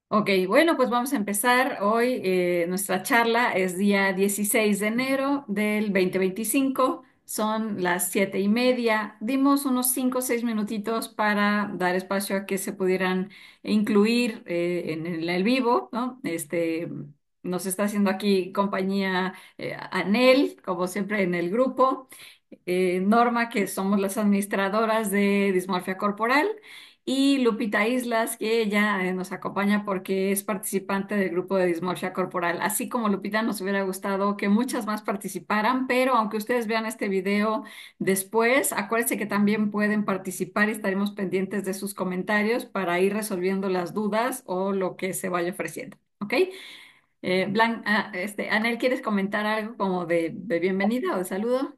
Ok, bueno, pues vamos a empezar. Hoy nuestra charla es día 16 de enero del 2025. Son las 7:30. Dimos unos 5 o 6 minutitos para dar espacio a que se pudieran incluir en el vivo, ¿no? Nos está haciendo aquí compañía Anel, como siempre en el grupo. Norma, que somos las administradoras de Dismorfia Corporal, y Lupita Islas, que ella nos acompaña porque es participante del grupo de Dismorfia Corporal. Así como Lupita, nos hubiera gustado que muchas más participaran, pero aunque ustedes vean este video después, acuérdense que también pueden participar y estaremos pendientes de sus comentarios para ir resolviendo las dudas o lo que se vaya ofreciendo. ¿Ok? Anel, ¿quieres comentar algo como de bienvenida o de saludo?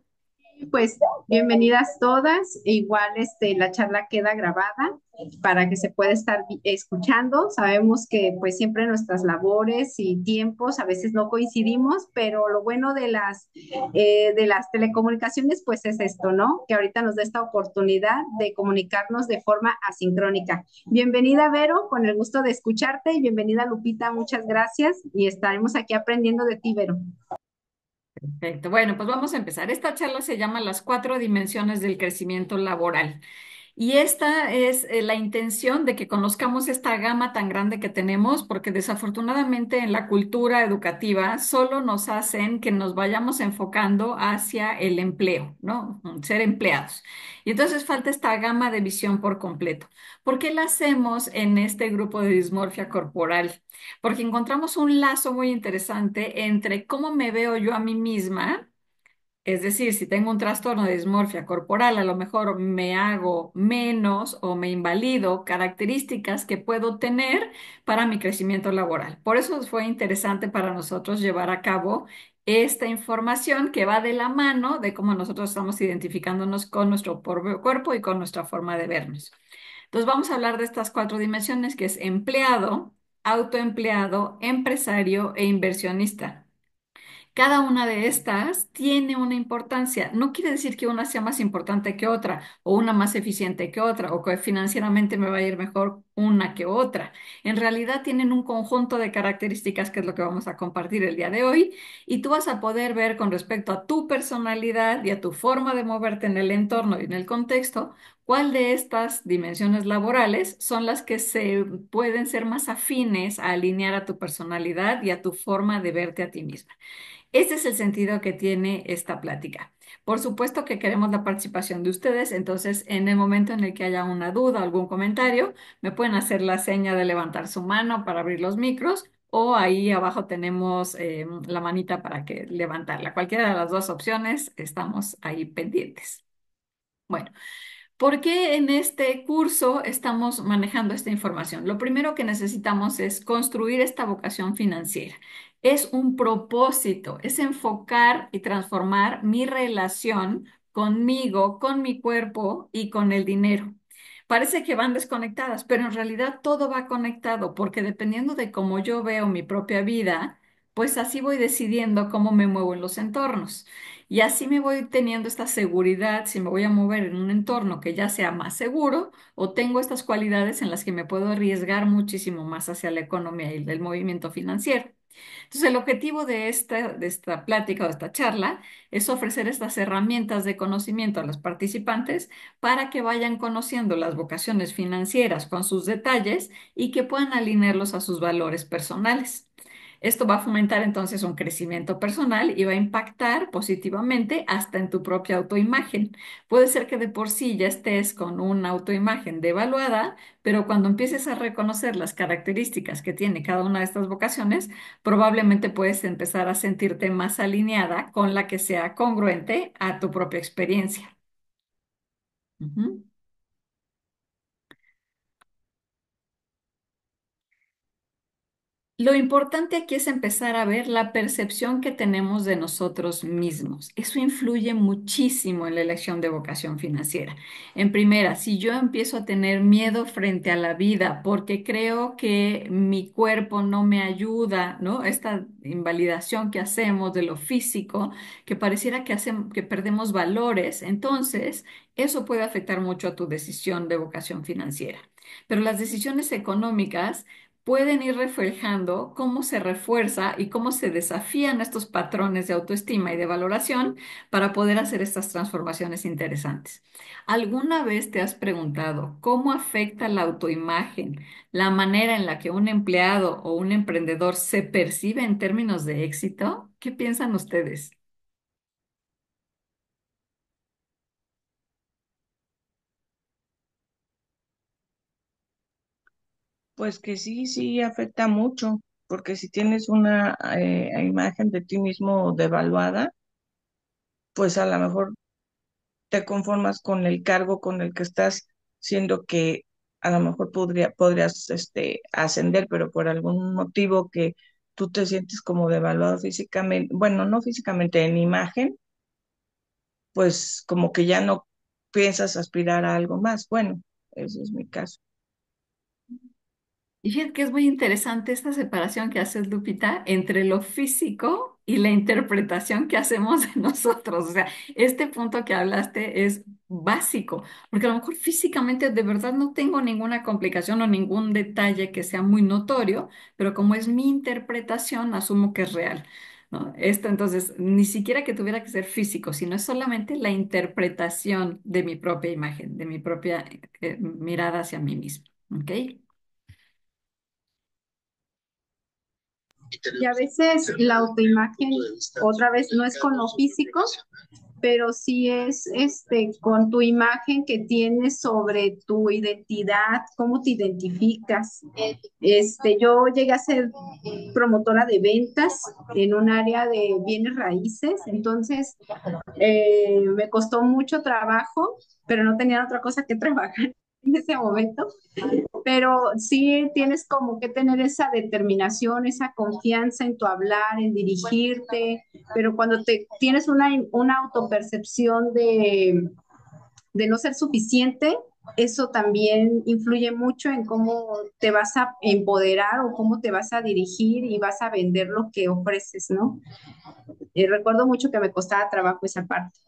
Pues bienvenidas todas. E igual la charla queda grabada para que se pueda estar escuchando. Sabemos que pues siempre nuestras labores y tiempos a veces no coincidimos, pero lo bueno de las telecomunicaciones pues es esto, ¿no? Que ahorita nos da esta oportunidad de comunicarnos de forma asincrónica. Bienvenida, Vero, con el gusto de escucharte, y bienvenida, Lupita, muchas gracias y estaremos aquí aprendiendo de ti, Vero. Perfecto. Bueno, pues vamos a empezar. Esta charla se llama Las cuatro dimensiones del crecimiento laboral. Y esta es la intención de que conozcamos esta gama tan grande que tenemos, porque desafortunadamente en la cultura educativa solo nos hacen que nos vayamos enfocando hacia el empleo, ¿no? Ser empleados. Y entonces falta esta gama de visión por completo. ¿Por qué la hacemos en este grupo de dismorfia corporal? Porque encontramos un lazo muy interesante entre cómo me veo yo a mí misma. Es decir, si tengo un trastorno de dismorfia corporal, a lo mejor me hago menos o me invalido características que puedo tener para mi crecimiento laboral. Por eso fue interesante para nosotros llevar a cabo esta información que va de la mano de cómo nosotros estamos identificándonos con nuestro propio cuerpo y con nuestra forma de vernos. Entonces vamos a hablar de estas cuatro dimensiones, que es empleado, autoempleado, empresario e inversionista. Cada una de estas tiene una importancia. No quiere decir que una sea más importante que otra, o una más eficiente que otra, o que financieramente me va a ir mejor una que otra. En realidad tienen un conjunto de características que es lo que vamos a compartir el día de hoy, y tú vas a poder ver con respecto a tu personalidad y a tu forma de moverte en el entorno y en el contexto, cuál de estas dimensiones laborales son las que se pueden ser más afines a alinear a tu personalidad y a tu forma de verte a ti misma. Este es el sentido que tiene esta plática. Por supuesto que queremos la participación de ustedes, entonces en el momento en el que haya una duda o algún comentario, me pueden hacer la seña de levantar su mano para abrir los micros, o ahí abajo tenemos la manita para que levantarla. Cualquiera de las dos opciones, estamos ahí pendientes. Bueno. ¿Por qué en este curso estamos manejando esta información? Lo primero que necesitamos es construir esta vocación financiera. Es un propósito, es enfocar y transformar mi relación conmigo, con mi cuerpo y con el dinero. Parece que van desconectadas, pero en realidad todo va conectado, porque dependiendo de cómo yo veo mi propia vida, pues así voy decidiendo cómo me muevo en los entornos. Y así me voy teniendo esta seguridad si me voy a mover en un entorno que ya sea más seguro, o tengo estas cualidades en las que me puedo arriesgar muchísimo más hacia la economía y el movimiento financiero. Entonces, el objetivo de esta plática o de esta charla es ofrecer estas herramientas de conocimiento a los participantes para que vayan conociendo las vocaciones financieras con sus detalles y que puedan alinearlos a sus valores personales. Esto va a fomentar entonces un crecimiento personal y va a impactar positivamente hasta en tu propia autoimagen. Puede ser que de por sí ya estés con una autoimagen devaluada, pero cuando empieces a reconocer las características que tiene cada una de estas vocaciones, probablemente puedes empezar a sentirte más alineada con la que sea congruente a tu propia experiencia. Ujú. Lo importante aquí es empezar a ver la percepción que tenemos de nosotros mismos. Eso influye muchísimo en la elección de vocación financiera. En primera, si yo empiezo a tener miedo frente a la vida porque creo que mi cuerpo no me ayuda, ¿no? Esta invalidación que hacemos de lo físico, que pareciera que perdemos valores, entonces eso puede afectar mucho a tu decisión de vocación financiera. Pero las decisiones económicas pueden ir reflejando cómo se refuerza y cómo se desafían estos patrones de autoestima y de valoración para poder hacer estas transformaciones interesantes. ¿Alguna vez te has preguntado cómo afecta la autoimagen, la manera en la que un empleado o un emprendedor se percibe en términos de éxito? ¿Qué piensan ustedes? Pues que sí, sí afecta mucho, porque si tienes una imagen de ti mismo devaluada, pues a lo mejor te conformas con el cargo con el que estás, siendo que a lo mejor podrías ascender, pero por algún motivo que tú te sientes como devaluado físicamente, bueno, no físicamente, en imagen, pues como que ya no piensas aspirar a algo más. Bueno, ese es mi caso. Y fíjate que es muy interesante esta separación que haces, Lupita, entre lo físico y la interpretación que hacemos de nosotros. O sea, este punto que hablaste es básico, porque a lo mejor físicamente de verdad no tengo ninguna complicación o ningún detalle que sea muy notorio, pero como es mi interpretación, asumo que es real. ¿No? Esto entonces, ni siquiera que tuviera que ser físico, sino es solamente la interpretación de mi propia imagen, de mi propia mirada hacia mí misma. ¿Ok? Y a veces la autoimagen, otra vez, no es con lo físico, pero sí es con tu imagen que tienes sobre tu identidad, cómo te identificas. Yo llegué a ser promotora de ventas en un área de bienes raíces, entonces me costó mucho trabajo, pero no tenía otra cosa que trabajar en ese momento. Pero sí tienes como que tener esa determinación, esa confianza en tu hablar, en dirigirte, pero cuando te tienes una autopercepción de no ser suficiente, eso también influye mucho en cómo te vas a empoderar o cómo te vas a dirigir y vas a vender lo que ofreces, ¿no? Recuerdo mucho que me costaba trabajo esa parte.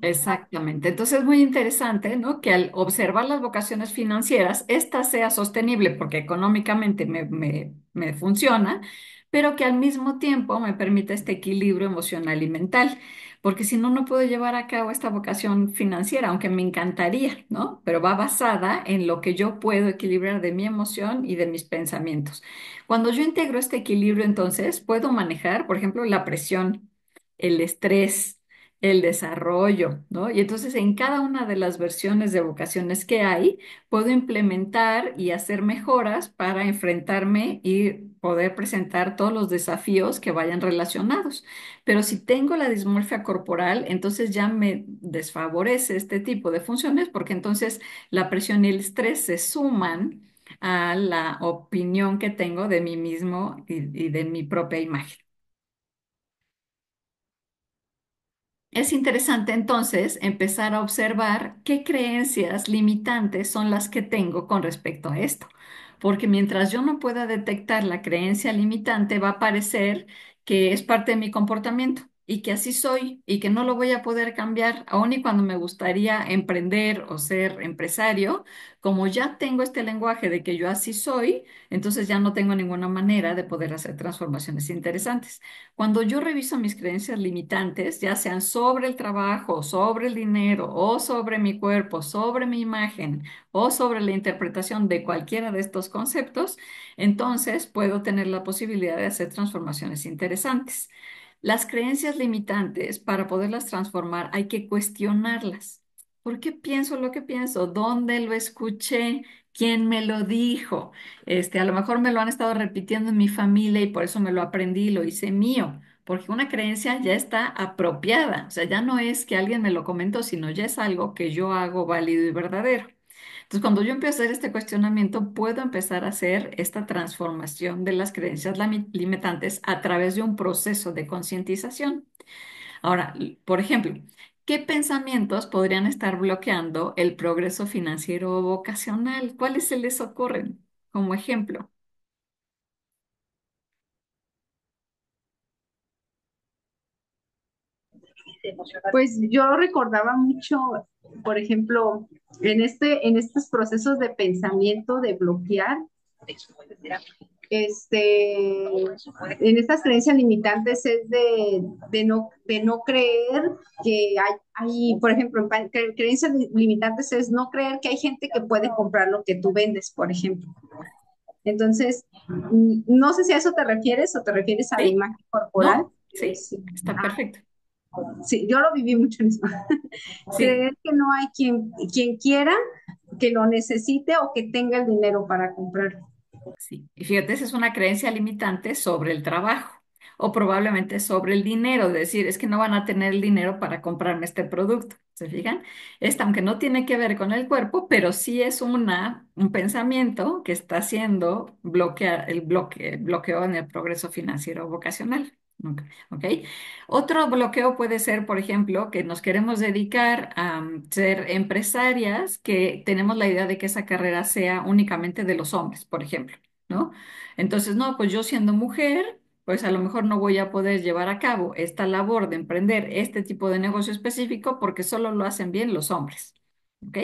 Exactamente. Entonces es muy interesante, ¿no? Que al observar las vocaciones financieras, esta sea sostenible porque económicamente me funciona, pero que al mismo tiempo me permita este equilibrio emocional y mental, porque si no, no puedo llevar a cabo esta vocación financiera, aunque me encantaría, ¿no? Pero va basada en lo que yo puedo equilibrar de mi emoción y de mis pensamientos. Cuando yo integro este equilibrio, entonces puedo manejar, por ejemplo, la presión, el estrés, el desarrollo, ¿no? Y entonces en cada una de las versiones de vocaciones que hay, puedo implementar y hacer mejoras para enfrentarme y poder presentar todos los desafíos que vayan relacionados. Pero si tengo la dismorfia corporal, entonces ya me desfavorece este tipo de funciones porque entonces la presión y el estrés se suman a la opinión que tengo de mí mismo y de mi propia imagen. Es interesante entonces empezar a observar qué creencias limitantes son las que tengo con respecto a esto, porque mientras yo no pueda detectar la creencia limitante, va a parecer que es parte de mi comportamiento y que así soy y que no lo voy a poder cambiar, aun y cuando me gustaría emprender o ser empresario, como ya tengo este lenguaje de que yo así soy, entonces ya no tengo ninguna manera de poder hacer transformaciones interesantes. Cuando yo reviso mis creencias limitantes, ya sean sobre el trabajo, sobre el dinero, o sobre mi cuerpo, sobre mi imagen, o sobre la interpretación de cualquiera de estos conceptos, entonces puedo tener la posibilidad de hacer transformaciones interesantes. Las creencias limitantes, para poderlas transformar, hay que cuestionarlas. ¿Por qué pienso lo que pienso? ¿Dónde lo escuché? ¿Quién me lo dijo? A lo mejor me lo han estado repitiendo en mi familia y por eso me lo aprendí y lo hice mío, porque una creencia ya está apropiada, o sea, ya no es que alguien me lo comentó, sino ya es algo que yo hago válido y verdadero. Entonces, cuando yo empiezo a hacer este cuestionamiento, puedo empezar a hacer esta transformación de las creencias limitantes a través de un proceso de concientización. Ahora, por ejemplo, ¿qué pensamientos podrían estar bloqueando el progreso financiero o vocacional? ¿Cuáles se les ocurren como ejemplo? Pues yo recordaba mucho, por ejemplo, en estos procesos de pensamiento, de bloquear. En estas creencias limitantes es de no creer que por ejemplo, creencias limitantes es no creer que hay gente que puede comprar lo que tú vendes, por ejemplo. Entonces, no sé si a eso te refieres o te refieres a la ¿Sí? imagen corporal. ¿No? Sí, Sí, está perfecto. sí, yo lo viví mucho en eso. Sí. Creer que no hay quien quiera, que lo necesite o que tenga el dinero para comprar. Sí, y fíjate, esa es una creencia limitante sobre el trabajo o probablemente sobre el dinero, de decir, es que no van a tener el dinero para comprarme este producto. ¿Se fijan? Esta, aunque no tiene que ver con el cuerpo, pero sí es un pensamiento que está haciendo bloqueo en el progreso financiero vocacional. Ok. ¿Ok? Otro bloqueo puede ser, por ejemplo, que nos queremos dedicar a ser empresarias, que tenemos la idea de que esa carrera sea únicamente de los hombres, por ejemplo. ¿No? Entonces, no, pues yo siendo mujer, pues a lo mejor no voy a poder llevar a cabo esta labor de emprender este tipo de negocio específico porque solo lo hacen bien los hombres. ¿Ok?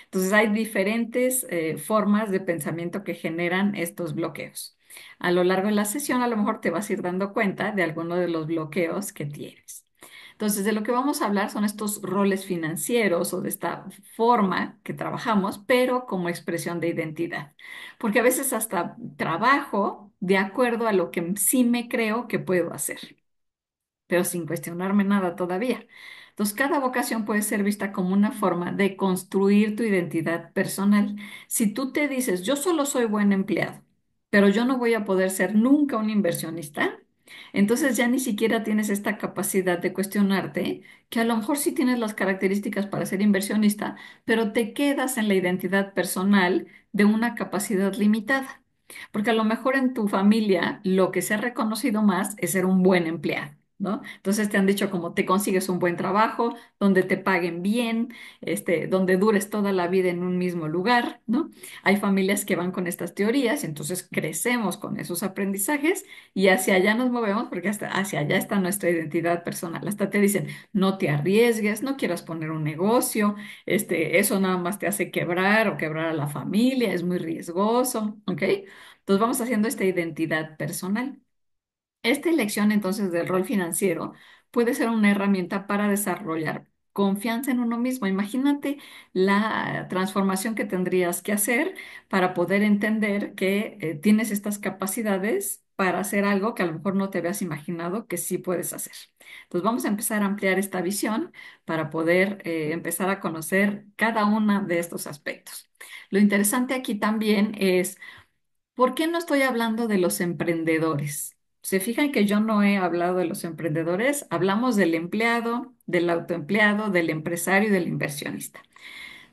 Entonces, hay diferentes formas de pensamiento que generan estos bloqueos. A lo largo de la sesión, a lo mejor te vas a ir dando cuenta de alguno de los bloqueos que tienes. Entonces, de lo que vamos a hablar son estos roles financieros o de esta forma que trabajamos, pero como expresión de identidad. Porque a veces hasta trabajo de acuerdo a lo que sí me creo que puedo hacer, pero sin cuestionarme nada todavía. Entonces, cada vocación puede ser vista como una forma de construir tu identidad personal. Si tú te dices, yo solo soy buen empleado, pero yo no voy a poder ser nunca un inversionista, entonces ya ni siquiera tienes esta capacidad de cuestionarte, que a lo mejor sí tienes las características para ser inversionista, pero te quedas en la identidad personal de una capacidad limitada. Porque a lo mejor en tu familia lo que se ha reconocido más es ser un buen empleado. ¿No? Entonces te han dicho como te consigues un buen trabajo, donde te paguen bien, donde dures toda la vida en un mismo lugar, ¿no? Hay familias que van con estas teorías y entonces crecemos con esos aprendizajes y hacia allá nos movemos porque hasta hacia allá está nuestra identidad personal. Hasta te dicen, no te arriesgues, no quieras poner un negocio, eso nada más te hace quebrar o quebrar a la familia, es muy riesgoso, ¿ok? Entonces vamos haciendo esta identidad personal. Esta elección entonces del rol financiero puede ser una herramienta para desarrollar confianza en uno mismo. Imagínate la transformación que tendrías que hacer para poder entender que tienes estas capacidades para hacer algo que a lo mejor no te habías imaginado que sí puedes hacer. Entonces vamos a empezar a ampliar esta visión para poder empezar a conocer cada uno de estos aspectos. Lo interesante aquí también es ¿por qué no estoy hablando de los emprendedores? Se fijan que yo no he hablado de los emprendedores, hablamos del empleado, del autoempleado, del empresario y del inversionista.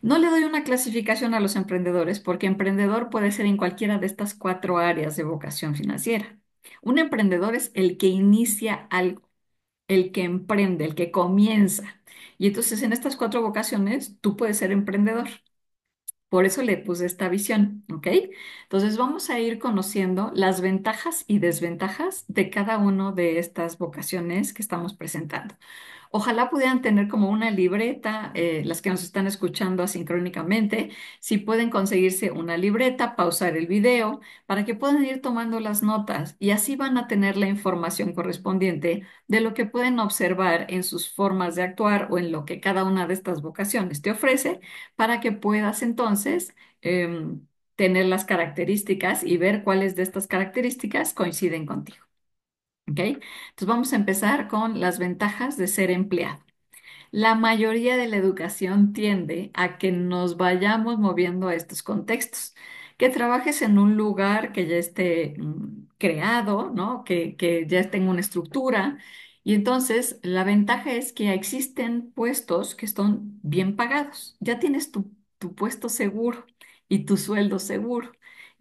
No le doy una clasificación a los emprendedores porque emprendedor puede ser en cualquiera de estas cuatro áreas de vocación financiera. Un emprendedor es el que inicia algo, el que emprende, el que comienza. Y entonces en estas cuatro vocaciones tú puedes ser emprendedor. Por eso le puse esta visión, ¿ok? Entonces vamos a ir conociendo las ventajas y desventajas de cada una de estas vocaciones que estamos presentando. Ojalá pudieran tener como una libreta, las que nos están escuchando asincrónicamente, si pueden conseguirse una libreta, pausar el video para que puedan ir tomando las notas y así van a tener la información correspondiente de lo que pueden observar en sus formas de actuar o en lo que cada una de estas vocaciones te ofrece para que puedas entonces tener las características y ver cuáles de estas características coinciden contigo. ¿Ok? Entonces vamos a empezar con las ventajas de ser empleado. La mayoría de la educación tiende a que nos vayamos moviendo a estos contextos, que trabajes en un lugar que ya esté creado, ¿no? Que ya tenga una estructura. Y entonces la ventaja es que existen puestos que están bien pagados. Ya tienes tu puesto seguro y tu sueldo seguro.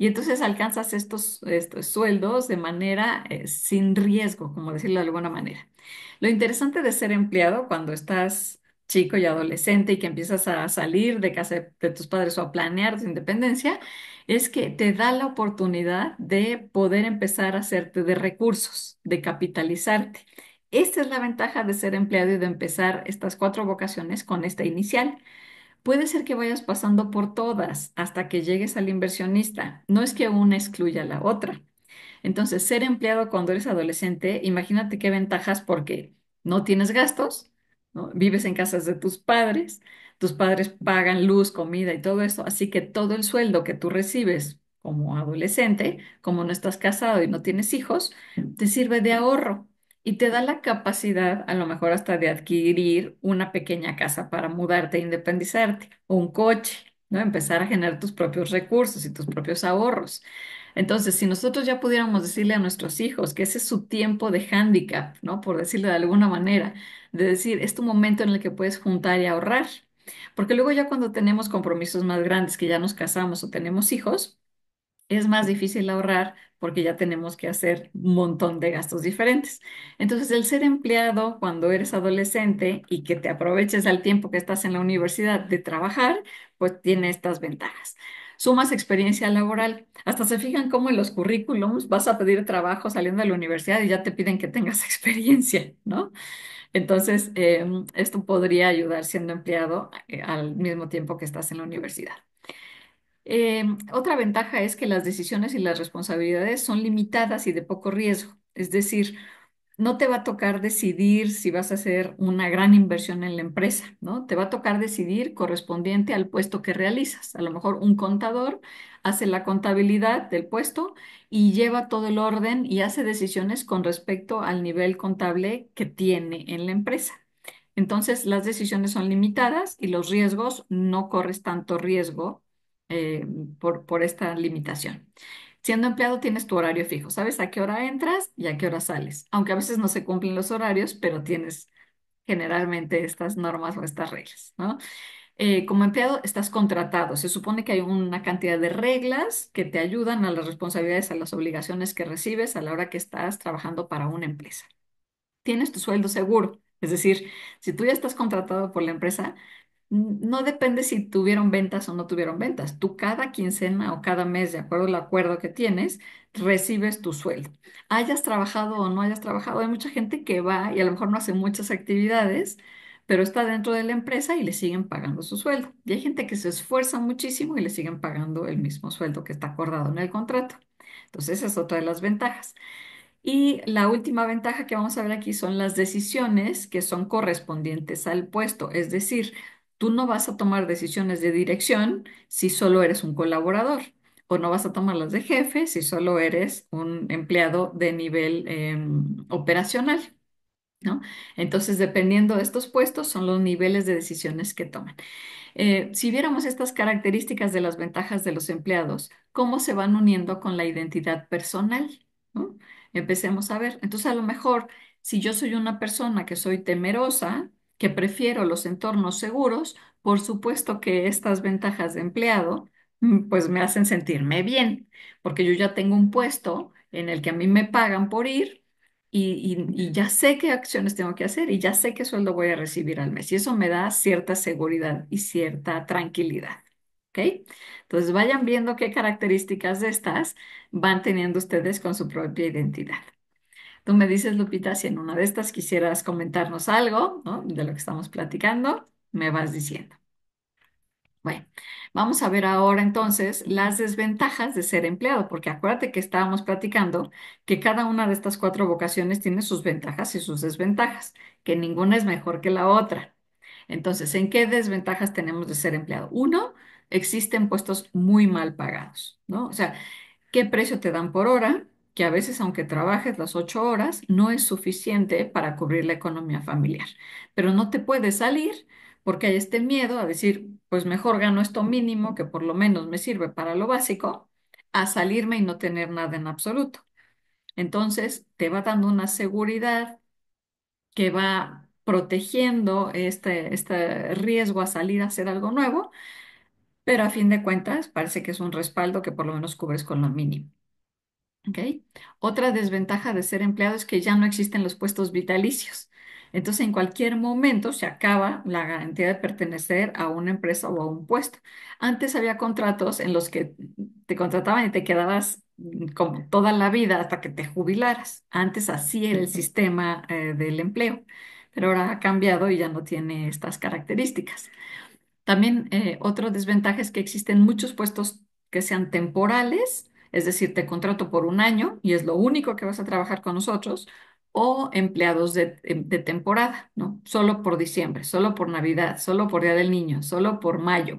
Y entonces alcanzas estos sueldos de manera sin riesgo, como decirlo de alguna manera. Lo interesante de ser empleado cuando estás chico y adolescente y que empiezas a salir de casa de tus padres o a planear tu independencia, es que te da la oportunidad de poder empezar a hacerte de recursos, de capitalizarte. Esta es la ventaja de ser empleado y de empezar estas cuatro vocaciones con esta inicial. Puede ser que vayas pasando por todas hasta que llegues al inversionista. No es que una excluya a la otra. Entonces, ser empleado cuando eres adolescente, imagínate qué ventajas porque no tienes gastos, ¿no? Vives en casas de tus padres pagan luz, comida y todo eso, así que todo el sueldo que tú recibes como adolescente, como no estás casado y no tienes hijos, te sirve de ahorro y te da la capacidad, a lo mejor hasta de adquirir una pequeña casa para mudarte e independizarte o un coche, ¿no? Empezar a generar tus propios recursos y tus propios ahorros. Entonces, si nosotros ya pudiéramos decirle a nuestros hijos que ese es su tiempo de hándicap, ¿no? Por decirlo de alguna manera, de decir, es tu momento en el que puedes juntar y ahorrar. Porque luego ya cuando tenemos compromisos más grandes, que ya nos casamos o tenemos hijos, es más difícil ahorrar porque ya tenemos que hacer un montón de gastos diferentes. Entonces, el ser empleado cuando eres adolescente y que te aproveches al tiempo que estás en la universidad de trabajar, pues tiene estas ventajas. Sumas experiencia laboral. Hasta se fijan cómo en los currículums vas a pedir trabajo saliendo de la universidad y ya te piden que tengas experiencia, ¿no? Entonces, esto podría ayudar siendo empleado al mismo tiempo que estás en la universidad. Otra ventaja es que las decisiones y las responsabilidades son limitadas y de poco riesgo. Es decir, no te va a tocar decidir si vas a hacer una gran inversión en la empresa, ¿no? Te va a tocar decidir correspondiente al puesto que realizas. A lo mejor un contador hace la contabilidad del puesto y lleva todo el orden y hace decisiones con respecto al nivel contable que tiene en la empresa. Entonces, las decisiones son limitadas y los riesgos no corres tanto riesgo eh, por esta limitación. Siendo empleado tienes tu horario fijo, sabes a qué hora entras y a qué hora sales, aunque a veces no se cumplen los horarios, pero tienes generalmente estas normas o estas reglas, ¿no? Como empleado estás contratado, se supone que hay una cantidad de reglas que te ayudan a las responsabilidades, a las obligaciones que recibes a la hora que estás trabajando para una empresa. Tienes tu sueldo seguro, es decir, si tú ya estás contratado por la empresa, no depende si tuvieron ventas o no tuvieron ventas. Tú cada quincena o cada mes, de acuerdo al acuerdo que tienes, recibes tu sueldo. Hayas trabajado o no hayas trabajado, hay mucha gente que va y a lo mejor no hace muchas actividades, pero está dentro de la empresa y le siguen pagando su sueldo. Y hay gente que se esfuerza muchísimo y le siguen pagando el mismo sueldo que está acordado en el contrato. Entonces, esa es otra de las ventajas. Y la última ventaja que vamos a ver aquí son las decisiones que son correspondientes al puesto. Es decir, tú no vas a tomar decisiones de dirección si solo eres un colaborador, o no vas a tomar las de jefe si solo eres un empleado de nivel operacional, ¿no? Entonces, dependiendo de estos puestos, son los niveles de decisiones que toman. Si viéramos estas características de las ventajas de los empleados, ¿cómo se van uniendo con la identidad personal? ¿No? Empecemos a ver. Entonces, a lo mejor, si yo soy una persona que soy temerosa, que prefiero los entornos seguros, por supuesto que estas ventajas de empleado, pues me hacen sentirme bien, porque yo ya tengo un puesto en el que a mí me pagan por ir y ya sé qué acciones tengo que hacer y ya sé qué sueldo voy a recibir al mes. Y eso me da cierta seguridad y cierta tranquilidad. ¿Ok? Entonces vayan viendo qué características de estas van teniendo ustedes con su propia identidad. Tú me dices, Lupita, si en una de estas quisieras comentarnos algo, ¿no? De lo que estamos platicando, me vas diciendo. Bueno, vamos a ver ahora entonces las desventajas de ser empleado, porque acuérdate que estábamos platicando que cada una de estas cuatro vocaciones tiene sus ventajas y sus desventajas, que ninguna es mejor que la otra. Entonces, ¿en qué desventajas tenemos de ser empleado? Uno, existen puestos muy mal pagados, ¿no? O sea, ¿qué precio te dan por hora? Que a veces, aunque trabajes las 8 horas, no es suficiente para cubrir la economía familiar. Pero no te puedes salir porque hay este miedo a decir, pues mejor gano esto mínimo, que por lo menos me sirve para lo básico, a salirme y no tener nada en absoluto. Entonces, te va dando una seguridad que va protegiendo este riesgo a salir a hacer algo nuevo, pero a fin de cuentas parece que es un respaldo que por lo menos cubres con lo mínimo. ¿Ok? Otra desventaja de ser empleado es que ya no existen los puestos vitalicios. Entonces, en cualquier momento se acaba la garantía de pertenecer a una empresa o a un puesto. Antes había contratos en los que te contrataban y te quedabas como toda la vida hasta que te jubilaras. Antes así era el sistema del empleo, pero ahora ha cambiado y ya no tiene estas características. También otra desventaja es que existen muchos puestos que sean temporales, es decir, te contrato por un año y es lo único que vas a trabajar con nosotros, o empleados de temporada, ¿no? Solo por diciembre, solo por Navidad, solo por Día del Niño, solo por mayo.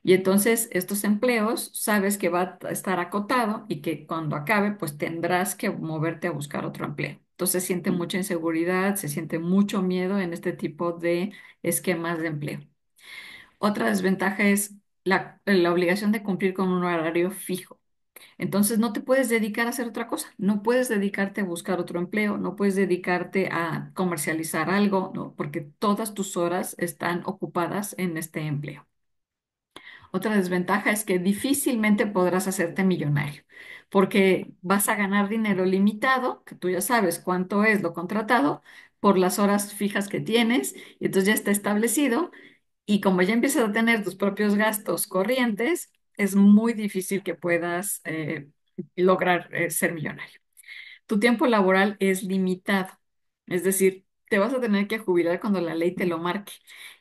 Y entonces estos empleos sabes que va a estar acotado y que cuando acabe, pues tendrás que moverte a buscar otro empleo. Entonces se siente mucha inseguridad, se siente mucho miedo en este tipo de esquemas de empleo. Otra desventaja es la obligación de cumplir con un horario fijo. Entonces no te puedes dedicar a hacer otra cosa, no puedes dedicarte a buscar otro empleo, no puedes dedicarte a comercializar algo, no, porque todas tus horas están ocupadas en este empleo. Otra desventaja es que difícilmente podrás hacerte millonario, porque vas a ganar dinero limitado, que tú ya sabes cuánto es lo contratado, por las horas fijas que tienes, y entonces ya está establecido, y como ya empiezas a tener tus propios gastos corrientes, es muy difícil que puedas lograr ser millonario. Tu tiempo laboral es limitado, es decir, te vas a tener que jubilar cuando la ley te lo marque.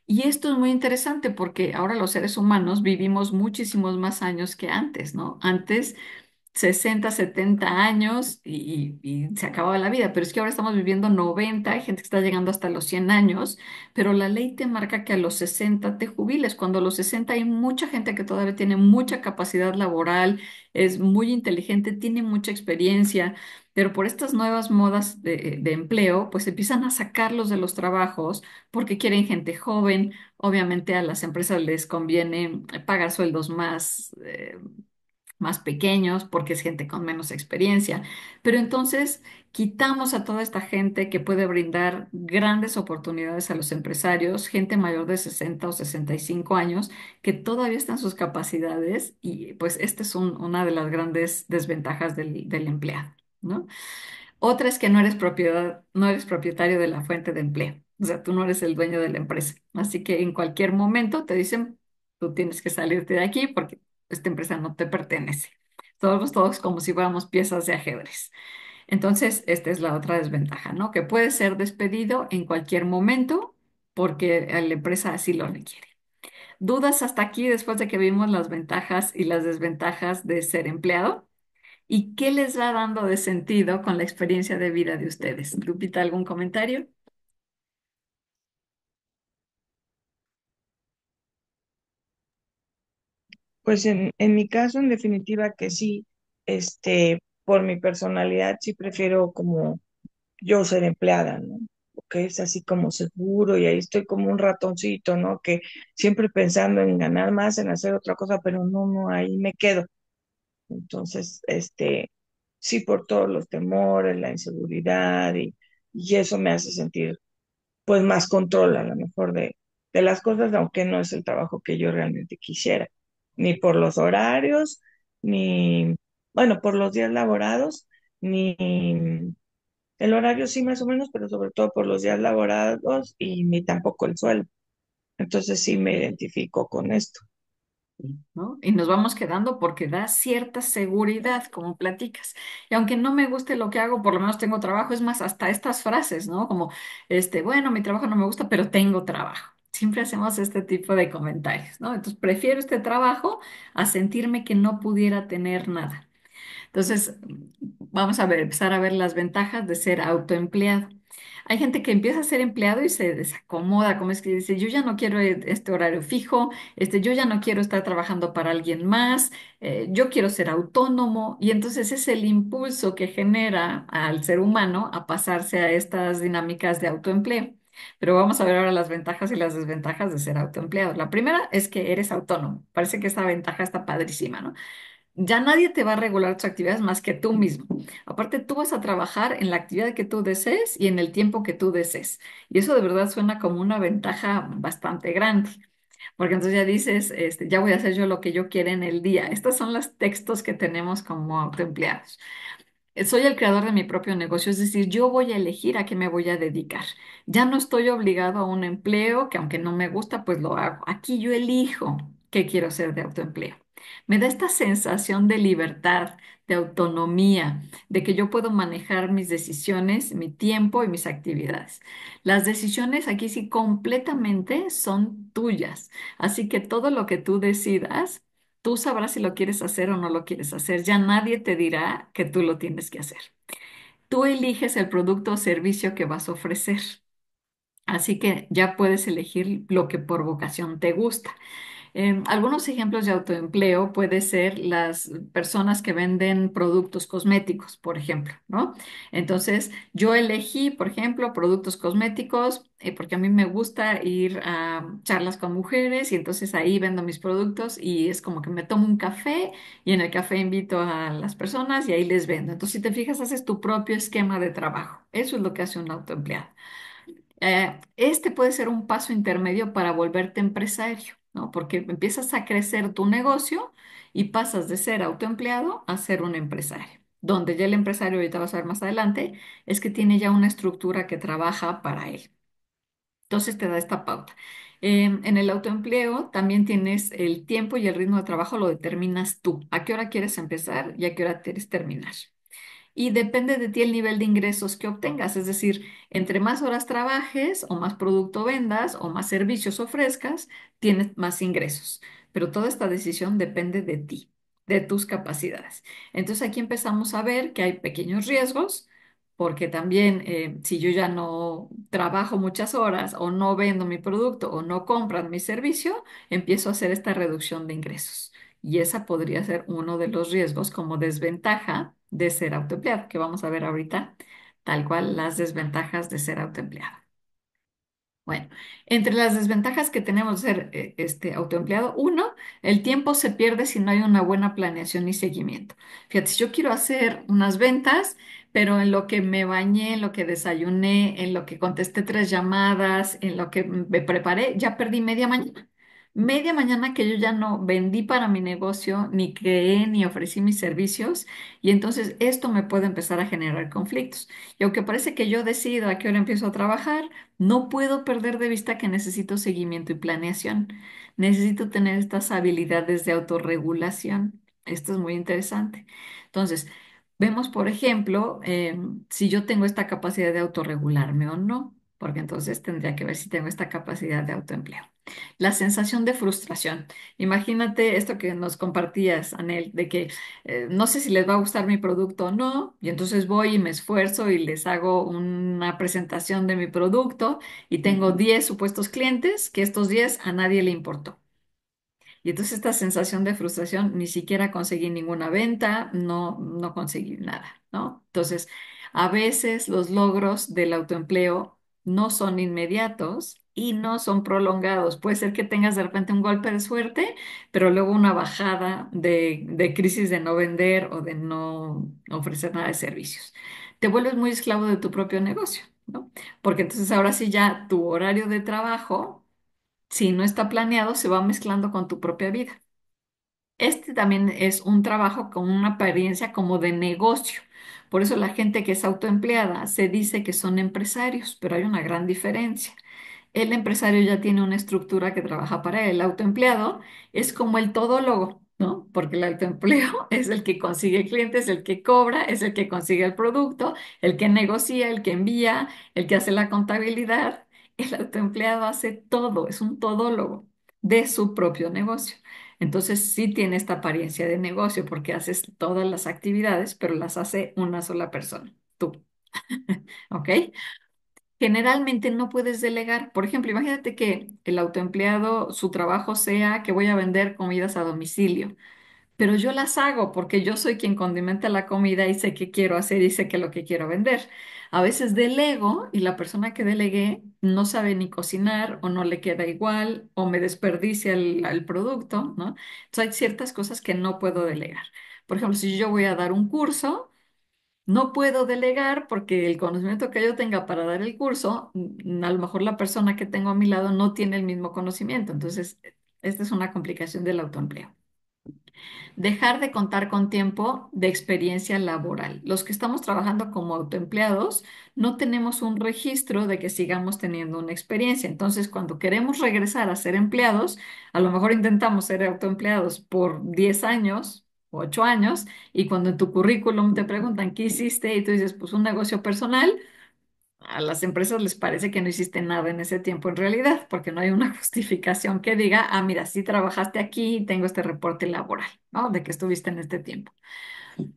Y esto es muy interesante porque ahora los seres humanos vivimos muchísimos más años que antes, ¿no? Antes 60, 70 años y se acababa la vida, pero es que ahora estamos viviendo 90, hay gente que está llegando hasta los 100 años, pero la ley te marca que a los 60 te jubiles, cuando a los 60 hay mucha gente que todavía tiene mucha capacidad laboral, es muy inteligente, tiene mucha experiencia, pero por estas nuevas modas de empleo, pues empiezan a sacarlos de los trabajos porque quieren gente joven, obviamente a las empresas les conviene pagar sueldos más pequeños porque es gente con menos experiencia. Pero entonces quitamos a toda esta gente que puede brindar grandes oportunidades a los empresarios, gente mayor de 60 o 65 años que todavía están sus capacidades y pues esta es una de las grandes desventajas del empleado, ¿no? Otra es que no eres propiedad, no eres propietario de la fuente de empleo. O sea, tú no eres el dueño de la empresa. Así que en cualquier momento te dicen, tú tienes que salirte de aquí porque esta empresa no te pertenece. Todos como si fuéramos piezas de ajedrez. Entonces, esta es la otra desventaja, ¿no? Que puedes ser despedido en cualquier momento porque la empresa así lo requiere. ¿Dudas hasta aquí después de que vimos las ventajas y las desventajas de ser empleado? ¿Y qué les va dando de sentido con la experiencia de vida de ustedes? Lupita, ¿algún comentario? Pues en mi caso, en definitiva que sí, por mi personalidad sí prefiero como yo ser empleada, ¿no? Que es así como seguro y ahí estoy como un ratoncito, ¿no? Que siempre pensando en ganar más, en hacer otra cosa, pero no, no, ahí me quedo. Entonces, sí, por todos los temores, la inseguridad y eso me hace sentir pues más control a lo mejor de las cosas, aunque no es el trabajo que yo realmente quisiera, ni por los horarios, ni, bueno, por los días laborados, ni el horario sí más o menos, pero sobre todo por los días laborados y ni tampoco el sueldo. Entonces sí me identifico con esto. Sí, ¿no? Y nos vamos quedando porque da cierta seguridad, como platicas. Y aunque no me guste lo que hago, por lo menos tengo trabajo. Es más, hasta estas frases, ¿no? Como, bueno, mi trabajo no me gusta, pero tengo trabajo. Siempre hacemos este tipo de comentarios, ¿no? Entonces, prefiero este trabajo a sentirme que no pudiera tener nada. Entonces, vamos a ver, empezar a ver las ventajas de ser autoempleado. Hay gente que empieza a ser empleado y se desacomoda, como es que dice, yo ya no quiero este horario fijo, yo ya no quiero estar trabajando para alguien más, yo quiero ser autónomo y entonces es el impulso que genera al ser humano a pasarse a estas dinámicas de autoempleo. Pero vamos a ver ahora las ventajas y las desventajas de ser autoempleado. La primera es que eres autónomo. Parece que esta ventaja está padrísima, ¿no? Ya nadie te va a regular tus actividades más que tú mismo. Aparte, tú vas a trabajar en la actividad que tú desees y en el tiempo que tú desees. Y eso de verdad suena como una ventaja bastante grande, porque entonces ya dices, ya voy a hacer yo lo que yo quiera en el día. Estos son los textos que tenemos como autoempleados. Soy el creador de mi propio negocio, es decir, yo voy a elegir a qué me voy a dedicar. Ya no estoy obligado a un empleo que aunque no me gusta, pues lo hago. Aquí yo elijo qué quiero hacer de autoempleo. Me da esta sensación de libertad, de autonomía, de que yo puedo manejar mis decisiones, mi tiempo y mis actividades. Las decisiones aquí sí completamente son tuyas, así que todo lo que tú decidas, tú sabrás si lo quieres hacer o no lo quieres hacer. Ya nadie te dirá que tú lo tienes que hacer. Tú eliges el producto o servicio que vas a ofrecer. Así que ya puedes elegir lo que por vocación te gusta. Algunos ejemplos de autoempleo puede ser las personas que venden productos cosméticos, por ejemplo, ¿no? Entonces, yo elegí, por ejemplo, productos cosméticos porque a mí me gusta ir a charlas con mujeres y entonces ahí vendo mis productos y es como que me tomo un café y en el café invito a las personas y ahí les vendo. Entonces, si te fijas, haces tu propio esquema de trabajo. Eso es lo que hace un autoempleado. Este puede ser un paso intermedio para volverte empresario, ¿no? Porque empiezas a crecer tu negocio y pasas de ser autoempleado a ser un empresario. Donde ya el empresario, ahorita vas a ver más adelante, es que tiene ya una estructura que trabaja para él. Entonces te da esta pauta. En el autoempleo también tienes el tiempo y el ritmo de trabajo lo determinas tú. ¿A qué hora quieres empezar y a qué hora quieres terminar? Y depende de ti el nivel de ingresos que obtengas. Es decir, entre más horas trabajes o más producto vendas o más servicios ofrezcas, tienes más ingresos. Pero toda esta decisión depende de ti, de tus capacidades. Entonces aquí empezamos a ver que hay pequeños riesgos, porque también si yo ya no trabajo muchas horas o no vendo mi producto o no compran mi servicio, empiezo a hacer esta reducción de ingresos. Y esa podría ser uno de los riesgos como desventaja de ser autoempleado, que vamos a ver ahorita, tal cual las desventajas de ser autoempleado. Bueno, entre las desventajas que tenemos de ser autoempleado, uno, el tiempo se pierde si no hay una buena planeación y seguimiento. Fíjate, si yo quiero hacer unas ventas, pero en lo que me bañé, en lo que desayuné, en lo que contesté tres llamadas, en lo que me preparé, ya perdí media mañana. Media mañana que yo ya no vendí para mi negocio, ni creé, ni ofrecí mis servicios, y entonces esto me puede empezar a generar conflictos. Y aunque parece que yo decido a qué hora empiezo a trabajar, no puedo perder de vista que necesito seguimiento y planeación. Necesito tener estas habilidades de autorregulación. Esto es muy interesante. Entonces, vemos, por ejemplo, si yo tengo esta capacidad de autorregularme o no, porque entonces tendría que ver si tengo esta capacidad de autoempleo. La sensación de frustración. Imagínate esto que nos compartías, Anel, de que no sé si les va a gustar mi producto o no, y entonces voy y me esfuerzo y les hago una presentación de mi producto y tengo 10 supuestos clientes que estos 10 a nadie le importó. Y entonces esta sensación de frustración, ni siquiera conseguí ninguna venta, no conseguí nada, ¿no? Entonces, a veces los logros del autoempleo no son inmediatos y no son prolongados. Puede ser que tengas de repente un golpe de suerte, pero luego una bajada de crisis de no vender o de no ofrecer nada de servicios. Te vuelves muy esclavo de tu propio negocio, ¿no? Porque entonces ahora sí ya tu horario de trabajo si no está planeado, se va mezclando con tu propia vida. Este también es un trabajo con una apariencia como de negocio. Por eso la gente que es autoempleada se dice que son empresarios, pero hay una gran diferencia. El empresario ya tiene una estructura que trabaja para él. El autoempleado es como el todólogo, ¿no? Porque el autoempleo es el que consigue clientes, el que cobra, es el que consigue el producto, el que negocia, el que envía, el que hace la contabilidad. El autoempleado hace todo, es un todólogo de su propio negocio. Entonces sí tiene esta apariencia de negocio porque haces todas las actividades, pero las hace una sola persona, tú, ¿ok? Generalmente no puedes delegar. Por ejemplo, imagínate que el autoempleado, su trabajo sea que voy a vender comidas a domicilio, pero yo las hago porque yo soy quien condimenta la comida y sé qué quiero hacer y sé qué es lo que quiero vender. A veces delego y la persona que delegué no sabe ni cocinar o no le queda igual o me desperdicia el producto, ¿no? Entonces hay ciertas cosas que no puedo delegar. Por ejemplo, si yo voy a dar un curso, no puedo delegar porque el conocimiento que yo tenga para dar el curso, a lo mejor la persona que tengo a mi lado no tiene el mismo conocimiento. Entonces, esta es una complicación del autoempleo. Dejar de contar con tiempo de experiencia laboral. Los que estamos trabajando como autoempleados no tenemos un registro de que sigamos teniendo una experiencia. Entonces, cuando queremos regresar a ser empleados, a lo mejor intentamos ser autoempleados por 10 años, 8 años, y cuando en tu currículum te preguntan qué hiciste y tú dices, pues un negocio personal, a las empresas les parece que no hiciste nada en ese tiempo en realidad, porque no hay una justificación que diga, ah, mira, sí trabajaste aquí y tengo este reporte laboral, ¿no? De que estuviste en este tiempo.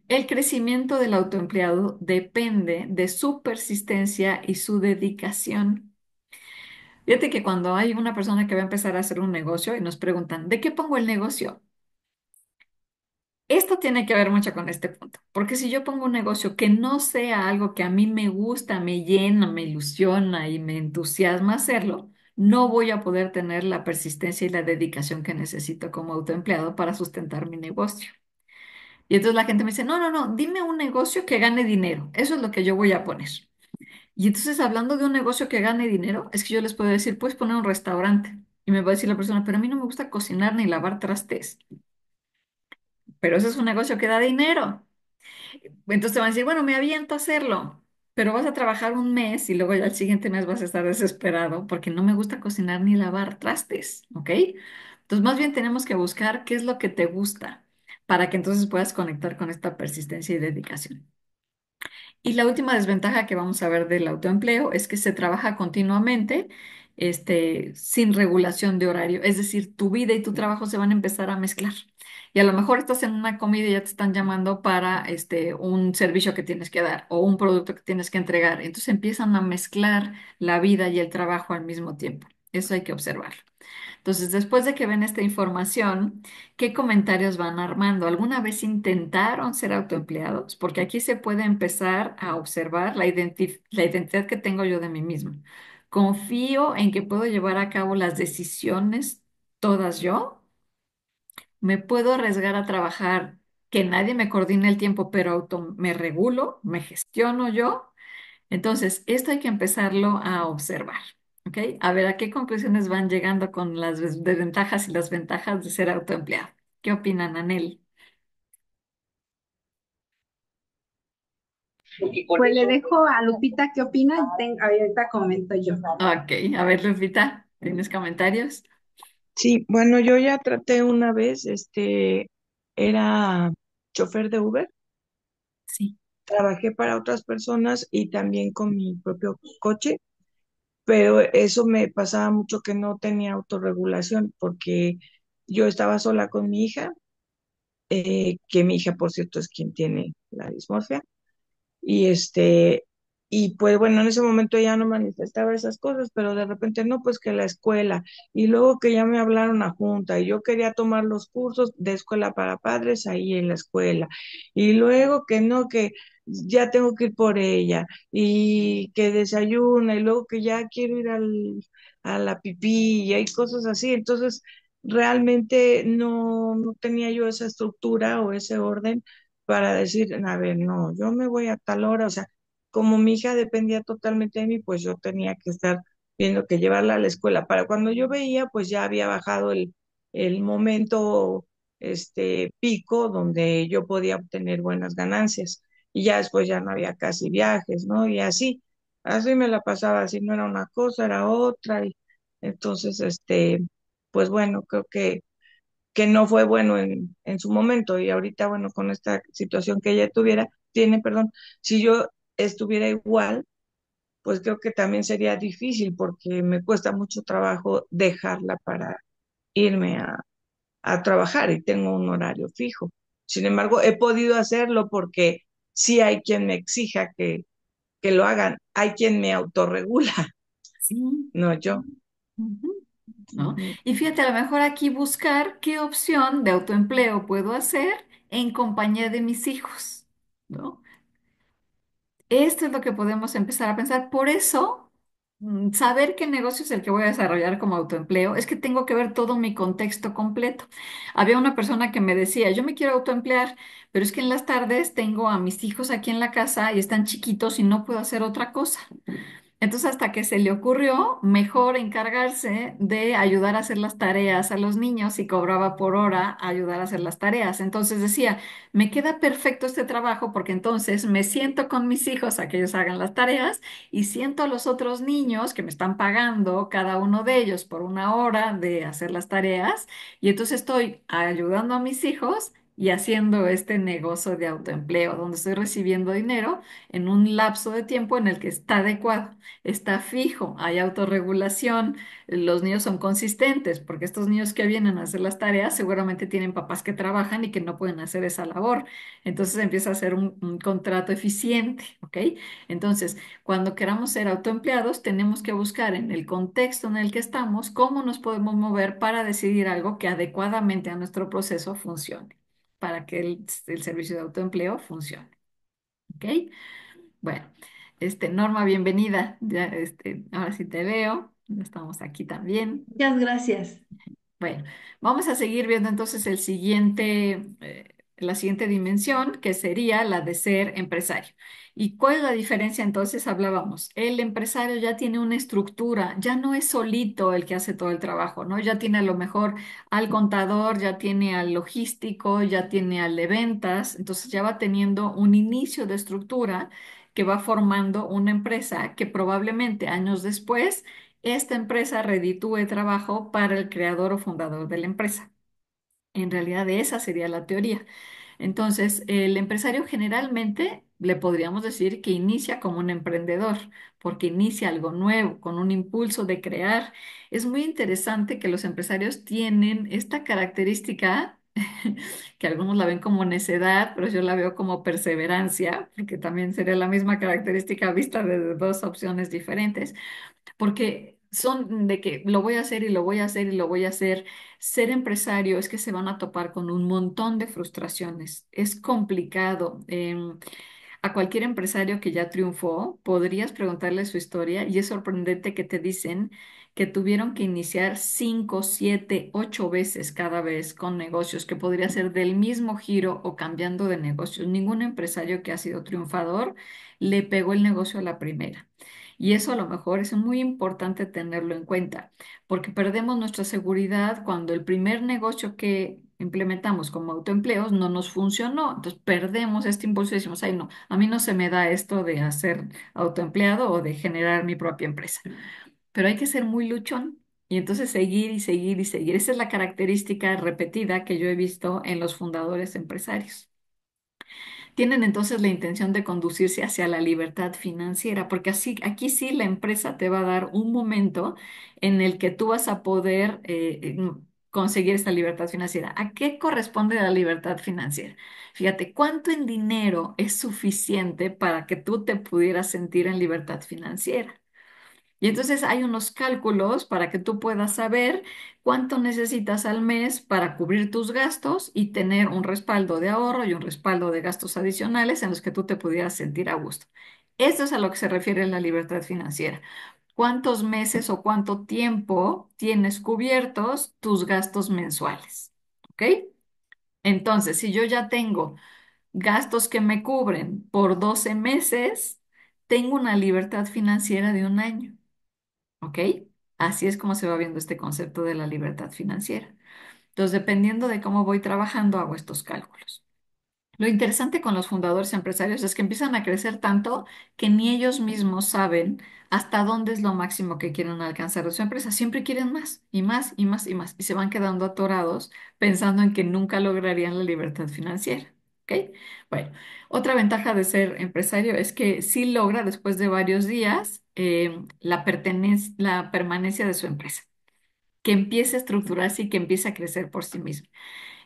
El crecimiento del autoempleado depende de su persistencia y su dedicación. Fíjate que cuando hay una persona que va a empezar a hacer un negocio y nos preguntan, ¿de qué pongo el negocio? Esto tiene que ver mucho con este punto, porque si yo pongo un negocio que no sea algo que a mí me gusta, me llena, me ilusiona y me entusiasma hacerlo, no voy a poder tener la persistencia y la dedicación que necesito como autoempleado para sustentar mi negocio. Y entonces la gente me dice, no, no, no, dime un negocio que gane dinero, eso es lo que yo voy a poner. Y entonces hablando de un negocio que gane dinero, es que yo les puedo decir, puedes poner un restaurante. Y me va a decir la persona, pero a mí no me gusta cocinar ni lavar trastes, pero ese es un negocio que da dinero. Entonces te van a decir, bueno, me aviento a hacerlo, pero vas a trabajar un mes y luego ya el siguiente mes vas a estar desesperado porque no me gusta cocinar ni lavar trastes, ¿ok? Entonces más bien tenemos que buscar qué es lo que te gusta para que entonces puedas conectar con esta persistencia y dedicación. Y la última desventaja que vamos a ver del autoempleo es que se trabaja continuamente, sin regulación de horario. Es decir, tu vida y tu trabajo se van a empezar a mezclar. Y a lo mejor estás en una comida y ya te están llamando para un servicio que tienes que dar o un producto que tienes que entregar. Entonces empiezan a mezclar la vida y el trabajo al mismo tiempo. Eso hay que observarlo. Entonces, después de que ven esta información, ¿qué comentarios van armando? ¿Alguna vez intentaron ser autoempleados? Porque aquí se puede empezar a observar la identidad que tengo yo de mí mismo. ¿Confío en que puedo llevar a cabo las decisiones todas yo? ¿Me puedo arriesgar a trabajar que nadie me coordine el tiempo, pero me regulo, me gestiono yo? Entonces, esto hay que empezarlo a observar, ¿ok? A ver a qué conclusiones van llegando con las desventajas y las ventajas de ser autoempleado. ¿Qué opinan, Anel? Pues le dejo a Lupita qué opina y ahorita comento yo. Ok, a ver, Lupita, ¿tienes comentarios? Sí, bueno, yo ya traté una vez, era chofer de Uber, Sí. trabajé para otras personas y también con mi propio coche, pero eso me pasaba mucho que no tenía autorregulación porque yo estaba sola con mi hija, que mi hija, por cierto, es quien tiene la dismorfia. Y y pues bueno, en ese momento ya no manifestaba esas cosas, pero de repente no, pues que la escuela, y luego que ya me hablaron a junta, y yo quería tomar los cursos de escuela para padres ahí en la escuela, y luego que no, que ya tengo que ir por ella, y que desayuna, y luego que ya quiero ir a la pipí, y hay cosas así, entonces realmente no tenía yo esa estructura o ese orden para decir, a ver, no, yo me voy a tal hora, o sea, como mi hija dependía totalmente de mí, pues yo tenía que estar viendo que llevarla a la escuela. Para cuando yo veía, pues ya había bajado el momento, pico donde yo podía obtener buenas ganancias. Y ya después ya no había casi viajes, ¿no? Y así me la pasaba, así no era una cosa, era otra. Y entonces, pues bueno, creo que no fue bueno en su momento y ahorita, bueno, con esta situación que ella tiene, perdón, si yo estuviera igual, pues creo que también sería difícil porque me cuesta mucho trabajo dejarla para irme a trabajar y tengo un horario fijo. Sin embargo, he podido hacerlo porque sí hay quien me exija que lo hagan, hay quien me autorregula, Sí. no yo. Ujú. ¿No? Ujú. Y fíjate, a lo mejor aquí buscar qué opción de autoempleo puedo hacer en compañía de mis hijos, ¿no? Esto es lo que podemos empezar a pensar. Por eso, saber qué negocio es el que voy a desarrollar como autoempleo es que tengo que ver todo mi contexto completo. Había una persona que me decía, yo me quiero autoemplear, pero es que en las tardes tengo a mis hijos aquí en la casa y están chiquitos y no puedo hacer otra cosa. Entonces, hasta que se le ocurrió mejor encargarse de ayudar a hacer las tareas a los niños y cobraba por hora ayudar a hacer las tareas. Entonces decía, me queda perfecto este trabajo porque entonces me siento con mis hijos a que ellos hagan las tareas y siento a los otros niños que me están pagando cada uno de ellos por una hora de hacer las tareas y entonces estoy ayudando a mis hijos y haciendo este negocio de autoempleo donde estoy recibiendo dinero en un lapso de tiempo en el que está adecuado, está fijo, hay autorregulación, los niños son consistentes, porque estos niños que vienen a hacer las tareas seguramente tienen papás que trabajan y que no pueden hacer esa labor. Entonces empieza a ser un contrato eficiente, ¿ok? Entonces, cuando queramos ser autoempleados, tenemos que buscar en el contexto en el que estamos cómo nos podemos mover para decidir algo que adecuadamente a nuestro proceso funcione, para que el servicio de autoempleo funcione, ¿ok? Bueno, Norma, bienvenida. Ya, ahora sí te veo. Ya estamos aquí también. Muchas gracias. Bueno, vamos a seguir viendo entonces la siguiente dimensión, que sería la de ser empresario. ¿Y cuál es la diferencia? Entonces hablábamos, el empresario ya tiene una estructura, ya no es solito el que hace todo el trabajo, ¿no? Ya tiene a lo mejor al contador, ya tiene al logístico, ya tiene al de ventas, entonces ya va teniendo un inicio de estructura que va formando una empresa que probablemente años después esta empresa reditúe trabajo para el creador o fundador de la empresa. En realidad, esa sería la teoría. Entonces, el empresario generalmente le podríamos decir que inicia como un emprendedor, porque inicia algo nuevo, con un impulso de crear. Es muy interesante que los empresarios tienen esta característica, que algunos la ven como necedad, pero yo la veo como perseverancia, porque también sería la misma característica vista desde dos opciones diferentes porque son de que lo voy a hacer y lo voy a hacer y lo voy a hacer. Ser empresario es que se van a topar con un montón de frustraciones. Es complicado. A cualquier empresario que ya triunfó, podrías preguntarle su historia y es sorprendente que te dicen que tuvieron que iniciar 5, 7, 8 veces cada vez con negocios, que podría ser del mismo giro o cambiando de negocios. Ningún empresario que ha sido triunfador le pegó el negocio a la primera. Y eso a lo mejor es muy importante tenerlo en cuenta, porque perdemos nuestra seguridad cuando el primer negocio que implementamos como autoempleos no nos funcionó. Entonces perdemos este impulso y decimos, ay, no, a mí no se me da esto de hacer autoempleado o de generar mi propia empresa. Pero hay que ser muy luchón y entonces seguir y seguir y seguir. Esa es la característica repetida que yo he visto en los fundadores empresarios. Tienen entonces la intención de conducirse hacia la libertad financiera, porque así, aquí sí la empresa te va a dar un momento en el que tú vas a poder conseguir esta libertad financiera. ¿A qué corresponde la libertad financiera? Fíjate, ¿cuánto en dinero es suficiente para que tú te pudieras sentir en libertad financiera? Y entonces hay unos cálculos para que tú puedas saber cuánto necesitas al mes para cubrir tus gastos y tener un respaldo de ahorro y un respaldo de gastos adicionales en los que tú te pudieras sentir a gusto. Esto es a lo que se refiere la libertad financiera. ¿Cuántos meses o cuánto tiempo tienes cubiertos tus gastos mensuales? ¿Ok? Entonces, si yo ya tengo gastos que me cubren por 12 meses, tengo una libertad financiera de un año. ¿Ok? Así es como se va viendo este concepto de la libertad financiera. Entonces, dependiendo de cómo voy trabajando, hago estos cálculos. Lo interesante con los fundadores empresarios es que empiezan a crecer tanto que ni ellos mismos saben hasta dónde es lo máximo que quieren alcanzar de su empresa. Siempre quieren más y más y más y más y se van quedando atorados pensando en que nunca lograrían la libertad financiera. ¿Ok? Bueno, otra ventaja de ser empresario es que sí logra después de varios días la permanencia de su empresa, que empiece a estructurarse y que empiece a crecer por sí mismo.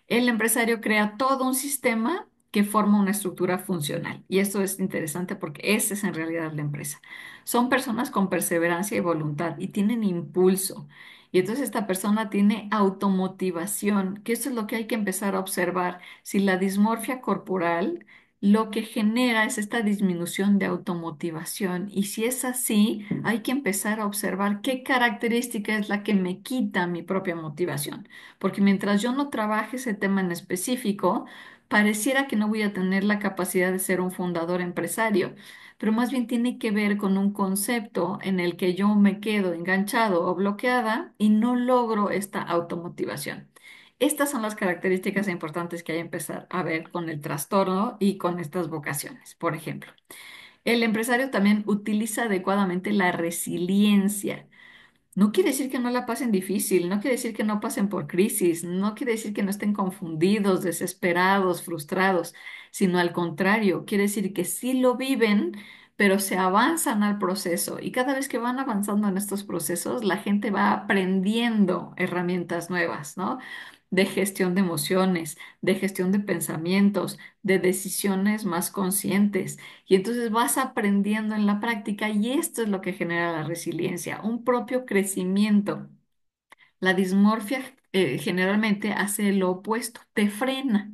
El empresario crea todo un sistema que forma una estructura funcional. Y esto es interesante porque esa es en realidad la empresa. Son personas con perseverancia y voluntad y tienen impulso. Y entonces esta persona tiene automotivación, que esto es lo que hay que empezar a observar. Si la dismorfia corporal lo que genera es esta disminución de automotivación. Y si es así, hay que empezar a observar qué característica es la que me quita mi propia motivación porque mientras yo no trabaje ese tema en específico, pareciera que no voy a tener la capacidad de ser un fundador empresario, pero más bien tiene que ver con un concepto en el que yo me quedo enganchado o bloqueada y no logro esta automotivación. Estas son las características importantes que hay que empezar a ver con el trastorno y con estas vocaciones. Por ejemplo, el empresario también utiliza adecuadamente la resiliencia. No quiere decir que no la pasen difícil, no quiere decir que no pasen por crisis, no quiere decir que no estén confundidos, desesperados, frustrados, sino al contrario, quiere decir que sí lo viven, pero se avanzan al proceso y cada vez que van avanzando en estos procesos, la gente va aprendiendo herramientas nuevas, ¿no? De gestión de emociones, de gestión de pensamientos, de decisiones más conscientes. Y entonces vas aprendiendo en la práctica y esto es lo que genera la resiliencia, un propio crecimiento. La dismorfia generalmente hace lo opuesto, te frena.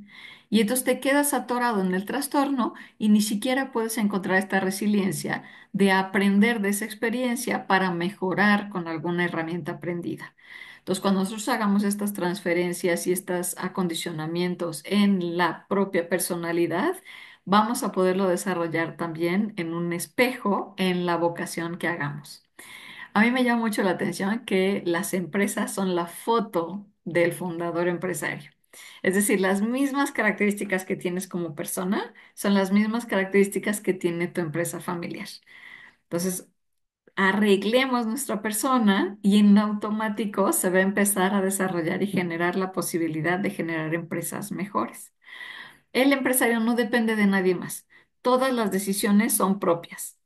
Y entonces te quedas atorado en el trastorno y ni siquiera puedes encontrar esta resiliencia de aprender de esa experiencia para mejorar con alguna herramienta aprendida. Entonces, cuando nosotros hagamos estas transferencias y estos acondicionamientos en la propia personalidad, vamos a poderlo desarrollar también en un espejo en la vocación que hagamos. A mí me llama mucho la atención que las empresas son la foto del fundador empresario. Es decir, las mismas características que tienes como persona son las mismas características que tiene tu empresa familiar. Entonces, arreglemos nuestra persona y en automático se va a empezar a desarrollar y generar la posibilidad de generar empresas mejores. El empresario no depende de nadie más. Todas las decisiones son propias.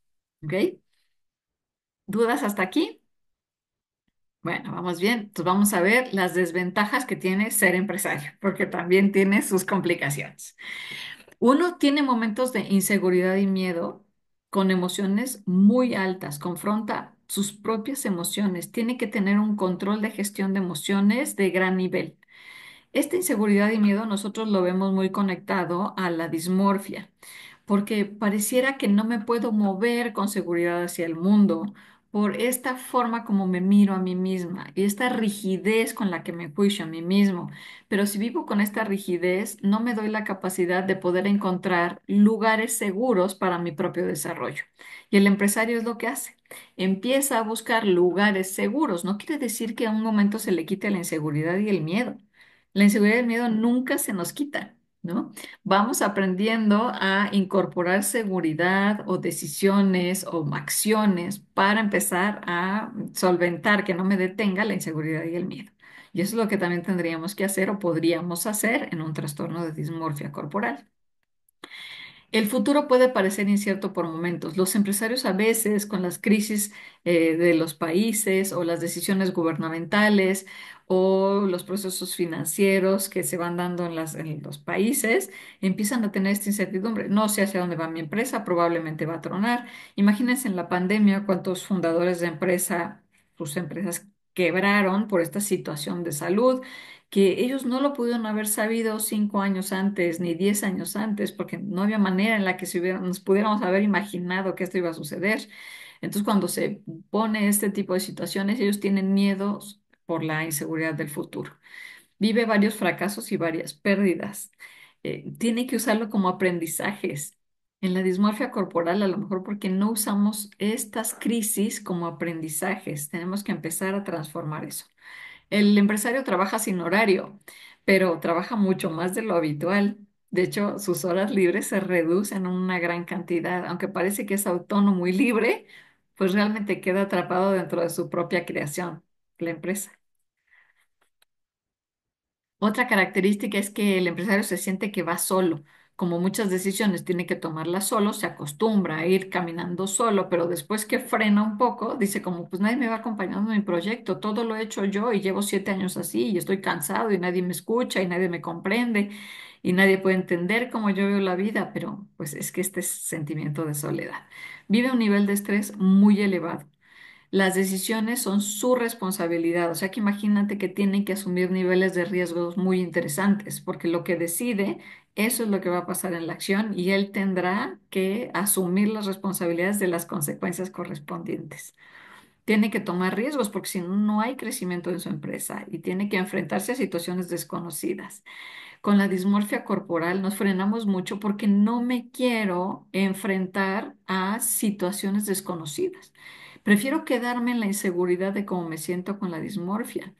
¿Ok? ¿Dudas hasta aquí? Bueno, vamos bien. Entonces vamos a ver las desventajas que tiene ser empresario, porque también tiene sus complicaciones. Uno tiene momentos de inseguridad y miedo con emociones muy altas, confronta sus propias emociones, tiene que tener un control de gestión de emociones de gran nivel. Esta inseguridad y miedo nosotros lo vemos muy conectado a la dismorfia porque pareciera que no me puedo mover con seguridad hacia el mundo por esta forma como me miro a mí misma y esta rigidez con la que me juicio a mí mismo. Pero si vivo con esta rigidez, no me doy la capacidad de poder encontrar lugares seguros para mi propio desarrollo. Y el empresario es lo que hace. Empieza a buscar lugares seguros. No quiere decir que a un momento se le quite la inseguridad y el miedo. La inseguridad y el miedo nunca se nos quitan, ¿no? Vamos aprendiendo a incorporar seguridad o decisiones o acciones para empezar a solventar que no me detenga la inseguridad y el miedo. Y eso es lo que también tendríamos que hacer o podríamos hacer en un trastorno de dismorfia corporal. El futuro puede parecer incierto por momentos. Los empresarios a veces, con las crisis de los países o las decisiones gubernamentales o los procesos financieros que se van dando en los países, empiezan a tener esta incertidumbre. No sé hacia dónde va mi empresa, probablemente va a tronar. Imagínense en la pandemia cuántos fundadores de empresa, sus empresas quebraron por esta situación de salud que ellos no lo pudieron haber sabido 5 años antes ni 10 años antes, porque no había manera en la que nos pudiéramos haber imaginado que esto iba a suceder. Entonces, cuando se pone este tipo de situaciones, ellos tienen miedos por la inseguridad del futuro. Vive varios fracasos y varias pérdidas. Tiene que usarlo como aprendizajes. En la dismorfia corporal, a lo mejor porque no usamos estas crisis como aprendizajes, tenemos que empezar a transformar eso. El empresario trabaja sin horario, pero trabaja mucho más de lo habitual. De hecho, sus horas libres se reducen en una gran cantidad. Aunque parece que es autónomo y libre, pues realmente queda atrapado dentro de su propia creación, la empresa. Otra característica es que el empresario se siente que va solo. Como muchas decisiones tiene que tomarlas solo, se acostumbra a ir caminando solo, pero después que frena un poco, dice como, pues nadie me va acompañando en mi proyecto, todo lo he hecho yo y llevo 7 años así y estoy cansado y nadie me escucha y nadie me comprende y nadie puede entender cómo yo veo la vida, pero pues es que este es sentimiento de soledad. Vive un nivel de estrés muy elevado. Las decisiones son su responsabilidad, o sea que imagínate que tienen que asumir niveles de riesgos muy interesantes, porque lo que decide, eso es lo que va a pasar en la acción y él tendrá que asumir las responsabilidades de las consecuencias correspondientes. Tiene que tomar riesgos porque si no, no hay crecimiento en su empresa y tiene que enfrentarse a situaciones desconocidas. Con la dismorfia corporal nos frenamos mucho porque no me quiero enfrentar a situaciones desconocidas. Prefiero quedarme en la inseguridad de cómo me siento con la dismorfia.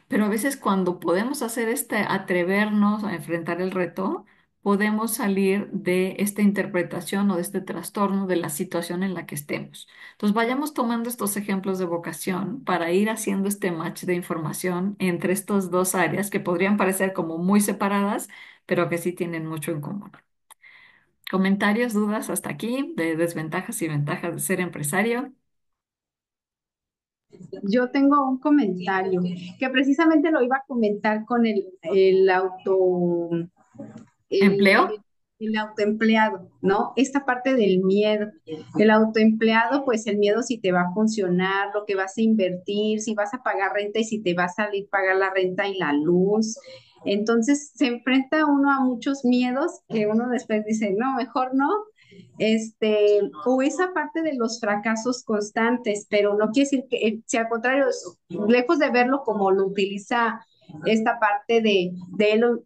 Pero a veces cuando podemos hacer atrevernos a enfrentar el reto, podemos salir de esta interpretación o de este trastorno de la situación en la que estemos. Entonces vayamos tomando estos ejemplos de vocación para ir haciendo este match de información entre estas dos áreas que podrían parecer como muy separadas, pero que sí tienen mucho en común. ¿Comentarios, dudas hasta aquí de desventajas y ventajas de ser empresario? Yo tengo un comentario que precisamente lo iba a comentar con el, ¿Empleo? el autoempleado, ¿no? Esta parte del miedo. El autoempleado, pues el miedo si te va a funcionar, lo que vas a invertir, si vas a pagar renta y si te va a salir pagar la renta y la luz. Entonces se enfrenta uno a muchos miedos que uno después dice, no, mejor no. O esa parte de los fracasos constantes, pero no quiere decir que, si al contrario, lejos de verlo como lo utiliza esta parte de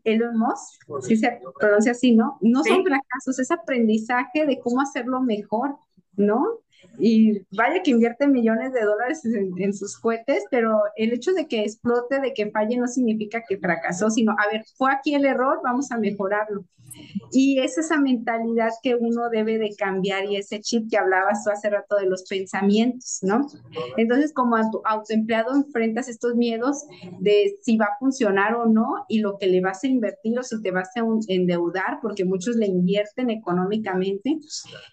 Elon Musk, si se pronuncia así, ¿no? No son Sí. fracasos, es aprendizaje de cómo hacerlo mejor, ¿no? Y vaya que invierte millones de dólares en sus cohetes, pero el hecho de que explote, de que falle, no significa que fracasó, sino, a ver, fue aquí el error, vamos a mejorarlo. Y es esa mentalidad que uno debe de cambiar y ese chip que hablabas tú hace rato de los pensamientos, ¿no? Entonces, como autoempleado enfrentas estos miedos de si va a funcionar o no y lo que le vas a invertir o si te vas a endeudar, porque muchos le invierten económicamente.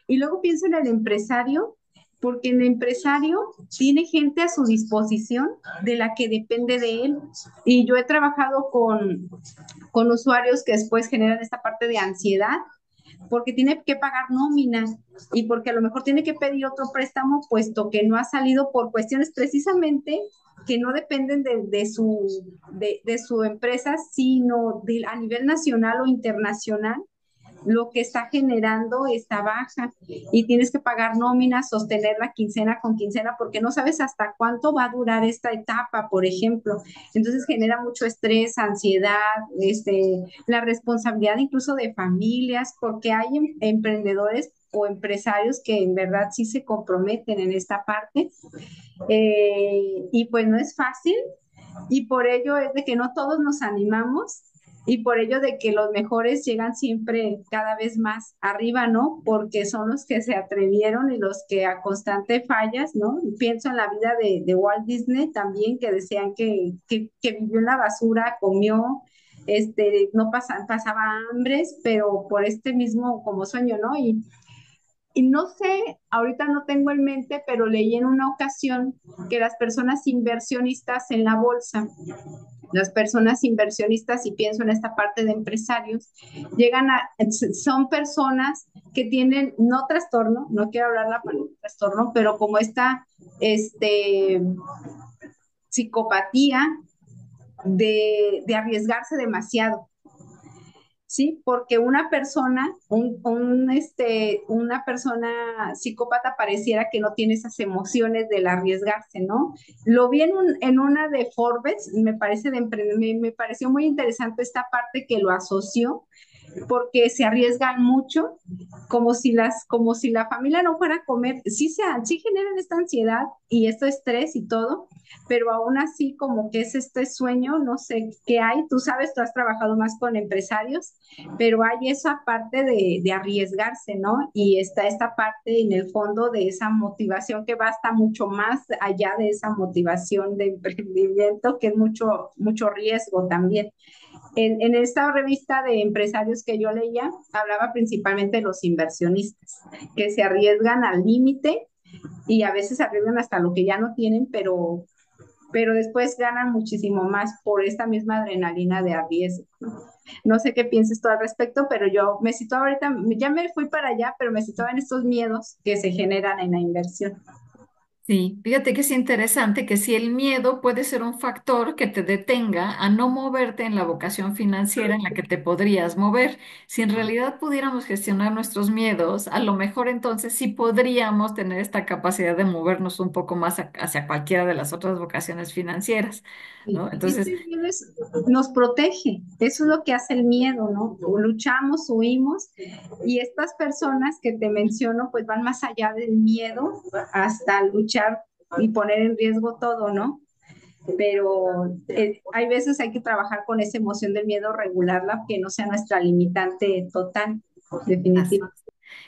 Y luego pienso en el empresario, porque el empresario tiene gente a su disposición de la que depende de él. Y yo he trabajado con usuarios que después generan esta parte de ansiedad porque tiene que pagar nómina y porque a lo mejor tiene que pedir otro préstamo puesto que no ha salido por cuestiones precisamente que no dependen de su empresa, sino a nivel nacional o internacional lo que está generando esta baja y tienes que pagar nóminas, sostener la quincena con quincena porque no sabes hasta cuánto va a durar esta etapa, por ejemplo. Entonces genera mucho estrés, ansiedad, la responsabilidad incluso de familias, porque hay emprendedores o empresarios que en verdad sí se comprometen en esta parte y pues no es fácil y por ello es de que no todos nos animamos y por ello de que los mejores llegan siempre cada vez más arriba, ¿no? Porque son los que se atrevieron y los que a constante fallas, ¿no? Pienso en la vida de Walt Disney también, que decían que vivió en la basura, comió, no pasaba hambres, pero por este mismo como sueño, ¿no? Y no sé, ahorita no tengo en mente, pero leí en una ocasión que las personas inversionistas en la bolsa, las personas inversionistas, y pienso en esta parte de empresarios, son personas que tienen, no trastorno, no quiero hablar la palabra trastorno, pero como esta este, psicopatía de arriesgarse demasiado. Sí, porque una persona psicópata pareciera que no tiene esas emociones del arriesgarse, ¿no? Lo vi en una de Forbes, me pareció muy interesante esta parte que lo asoció porque se arriesgan mucho, como si la familia no fuera a comer, sí generan esta ansiedad y este estrés y todo, pero aún así como que es este sueño, no sé qué hay, tú sabes, tú has trabajado más con empresarios, pero hay esa parte de arriesgarse, ¿no? Y está esta parte en el fondo de esa motivación que va hasta mucho más allá de esa motivación de emprendimiento, que es mucho, mucho riesgo también. En esta revista de empresarios que yo leía, hablaba principalmente de los inversionistas, que se arriesgan al límite y a veces arriesgan hasta lo que ya no tienen, pero después ganan muchísimo más por esta misma adrenalina de arriesgo. No sé qué piensas tú al respecto, pero yo me situaba ahorita, ya me fui para allá, pero me situaba en estos miedos que se generan en la inversión. Sí, fíjate que es interesante que si el miedo puede ser un factor que te detenga a no moverte en la vocación financiera en la que te podrías mover, si en realidad pudiéramos gestionar nuestros miedos, a lo mejor entonces sí podríamos tener esta capacidad de movernos un poco más hacia cualquiera de las otras vocaciones financieras, ¿no? Entonces, Este miedo nos protege, eso es lo que hace el miedo, ¿no? Luchamos, huimos, y estas personas que te menciono, pues van más allá del miedo hasta luchar y poner en riesgo todo, ¿no? Pero hay veces hay que trabajar con esa emoción del miedo, regularla, que no sea nuestra limitante total, así. definitivamente.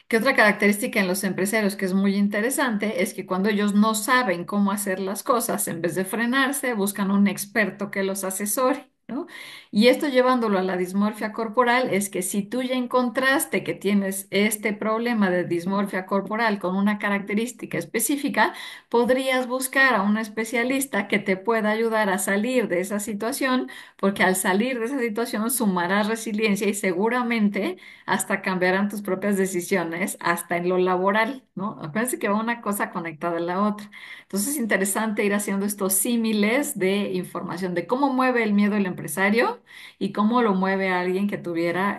Que otra característica en los empresarios que es muy interesante es que cuando ellos no saben cómo hacer las cosas, en vez de frenarse, buscan un experto que los asesore, ¿no? Y esto llevándolo a la dismorfia corporal es que si tú ya encontraste que tienes este problema de dismorfia corporal con una característica específica, podrías buscar a un especialista que te pueda ayudar a salir de esa situación, porque al salir de esa situación sumarás resiliencia y seguramente hasta cambiarán tus propias decisiones, hasta en lo laboral, ¿no? Acuérdense que va una cosa conectada a la otra. Entonces es interesante ir haciendo estos símiles de información de cómo mueve el miedo el empresario y cómo lo mueve a alguien que tuviera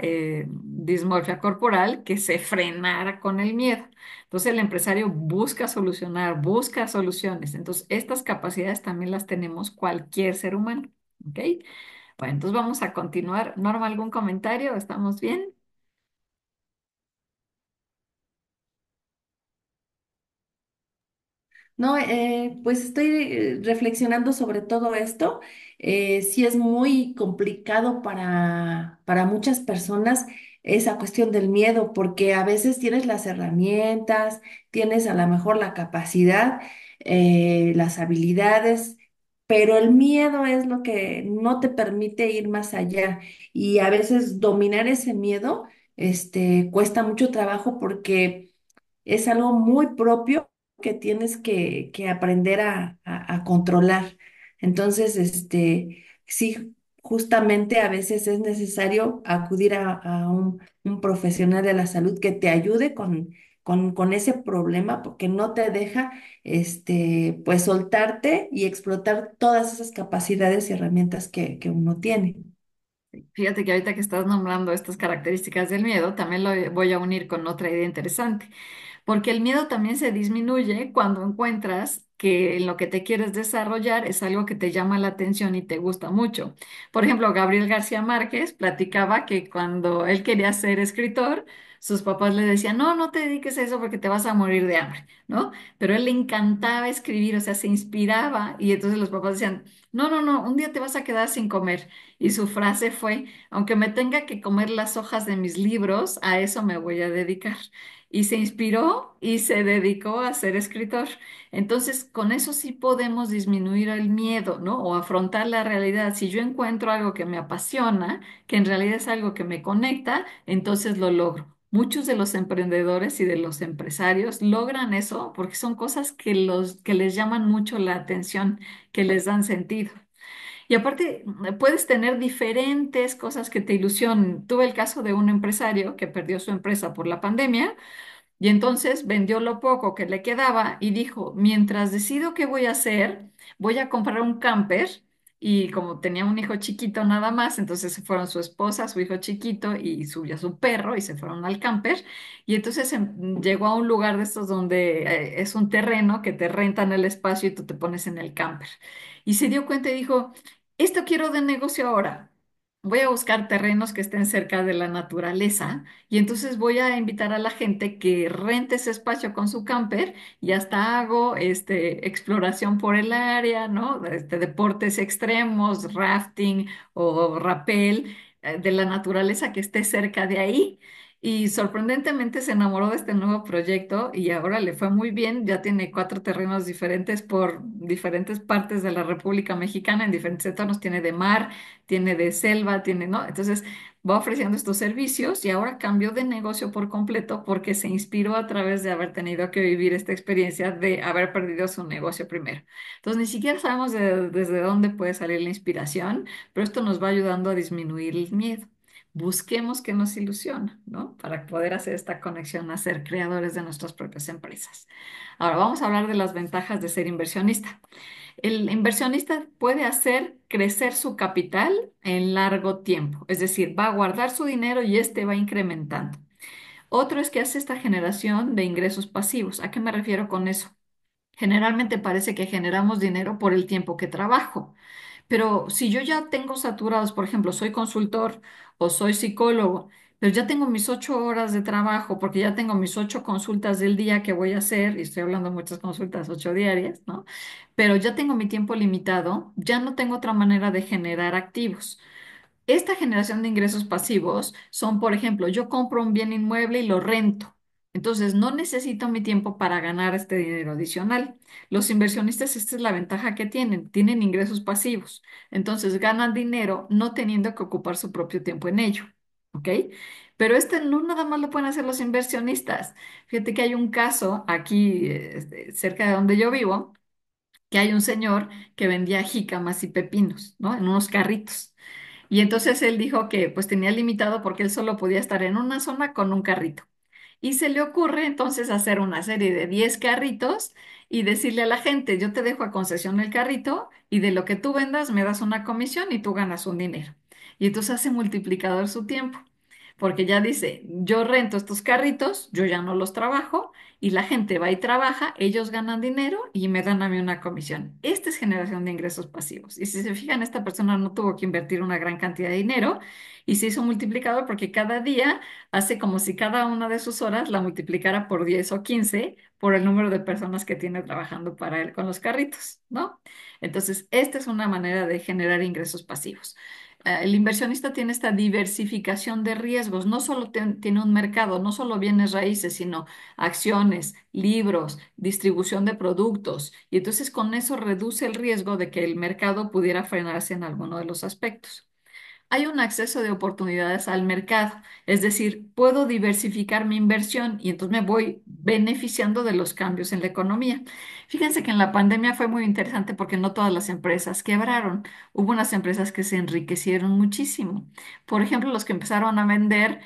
dismorfia corporal, que se frenara con el miedo. Entonces el empresario busca solucionar, busca soluciones. Entonces estas capacidades también las tenemos cualquier ser humano, ¿ok? Bueno, entonces vamos a continuar. Norma, ¿algún comentario? ¿Estamos bien? No, pues estoy reflexionando sobre todo esto. Sí es muy complicado para muchas personas esa cuestión del miedo, porque a veces tienes las herramientas, tienes a lo mejor la capacidad, las habilidades, pero el miedo es lo que no te permite ir más allá. Y a veces dominar ese miedo, cuesta mucho trabajo porque es algo muy propio que tienes que aprender a controlar. Entonces, sí, justamente a veces es necesario acudir a un profesional de la salud que te ayude con ese problema porque no te deja, pues soltarte y explotar todas esas capacidades y herramientas que uno tiene. Fíjate que ahorita que estás nombrando estas características del miedo, también lo voy a unir con otra idea interesante, porque el miedo también se disminuye cuando encuentras que en lo que te quieres desarrollar es algo que te llama la atención y te gusta mucho. Por ejemplo, Gabriel García Márquez platicaba que cuando él quería ser escritor, sus papás le decían, no, no te dediques a eso porque te vas a morir de hambre, ¿no? Pero a él le encantaba escribir, o sea, se inspiraba y entonces los papás decían, no, no, no, un día te vas a quedar sin comer. Y su frase fue, aunque me tenga que comer las hojas de mis libros, a eso me voy a dedicar. Y se inspiró y se dedicó a ser escritor. Entonces, con eso sí podemos disminuir el miedo, ¿no? O afrontar la realidad. Si yo encuentro algo que me apasiona, que en realidad es algo que me conecta, entonces lo logro. Muchos de los emprendedores y de los empresarios logran eso porque son cosas que les llaman mucho la atención, que les dan sentido. Y aparte, puedes tener diferentes cosas que te ilusionen. Tuve el caso de un empresario que perdió su empresa por la pandemia y entonces vendió lo poco que le quedaba y dijo, mientras decido qué voy a hacer, voy a comprar un camper. Y como tenía un hijo chiquito nada más, entonces se fueron su esposa, su hijo chiquito y su perro y se fueron al camper. Y entonces llegó a un lugar de estos donde es un terreno que te rentan el espacio y tú te pones en el camper. Y se dio cuenta y dijo, esto quiero de negocio ahora. Voy a buscar terrenos que estén cerca de la naturaleza y entonces voy a invitar a la gente que rente ese espacio con su camper y hasta hago exploración por el área, ¿no? Deportes extremos, rafting o rappel de la naturaleza que esté cerca de ahí. Y sorprendentemente se enamoró de este nuevo proyecto y ahora le fue muy bien. Ya tiene 4 terrenos diferentes por diferentes partes de la República Mexicana, en diferentes entornos. Tiene de mar, tiene de selva, tiene, ¿no? Entonces va ofreciendo estos servicios y ahora cambió de negocio por completo porque se inspiró a través de haber tenido que vivir esta experiencia de haber perdido su negocio primero. Entonces, ni siquiera sabemos desde dónde puede salir la inspiración, pero esto nos va ayudando a disminuir el miedo. Busquemos qué nos ilusiona, ¿no? Para poder hacer esta conexión a ser creadores de nuestras propias empresas. Ahora vamos a hablar de las ventajas de ser inversionista. El inversionista puede hacer crecer su capital en largo tiempo, es decir, va a guardar su dinero y este va incrementando. Otro es que hace esta generación de ingresos pasivos. ¿A qué me refiero con eso? Generalmente parece que generamos dinero por el tiempo que trabajo, pero si yo ya tengo saturados, por ejemplo, soy consultor o soy psicólogo, pero ya tengo mis 8 horas de trabajo porque ya tengo mis 8 consultas del día que voy a hacer, y estoy hablando de muchas consultas, 8 diarias, ¿no? Pero ya tengo mi tiempo limitado, ya no tengo otra manera de generar activos. Esta generación de ingresos pasivos son, por ejemplo, yo compro un bien inmueble y lo rento. Entonces, no necesito mi tiempo para ganar este dinero adicional. Los inversionistas, esta es la ventaja que tienen ingresos pasivos. Entonces, ganan dinero no teniendo que ocupar su propio tiempo en ello. ¿Ok? Pero este no nada más lo pueden hacer los inversionistas. Fíjate que hay un caso aquí, cerca de donde yo vivo, que hay un señor que vendía jícamas y pepinos, ¿no? En unos carritos. Y entonces él dijo que pues tenía limitado porque él solo podía estar en una zona con un carrito. Y se le ocurre entonces hacer una serie de 10 carritos y decirle a la gente, yo te dejo a concesión el carrito y de lo que tú vendas me das una comisión y tú ganas un dinero. Y entonces hace multiplicador su tiempo, porque ya dice, yo rento estos carritos, yo ya no los trabajo y la gente va y trabaja, ellos ganan dinero y me dan a mí una comisión. Esta es generación de ingresos pasivos. Y si se fijan, esta persona no tuvo que invertir una gran cantidad de dinero y se hizo multiplicador porque cada día hace como si cada una de sus horas la multiplicara por 10 o 15 por el número de personas que tiene trabajando para él con los carritos, ¿no? Entonces, esta es una manera de generar ingresos pasivos. El inversionista tiene esta diversificación de riesgos, no solo tiene un mercado, no solo bienes raíces, sino acciones, libros, distribución de productos, y entonces con eso reduce el riesgo de que el mercado pudiera frenarse en alguno de los aspectos. Hay un acceso de oportunidades al mercado, es decir, puedo diversificar mi inversión y entonces me voy beneficiando de los cambios en la economía. Fíjense que en la pandemia fue muy interesante porque no todas las empresas quebraron. Hubo unas empresas que se enriquecieron muchísimo. Por ejemplo, los que empezaron a vender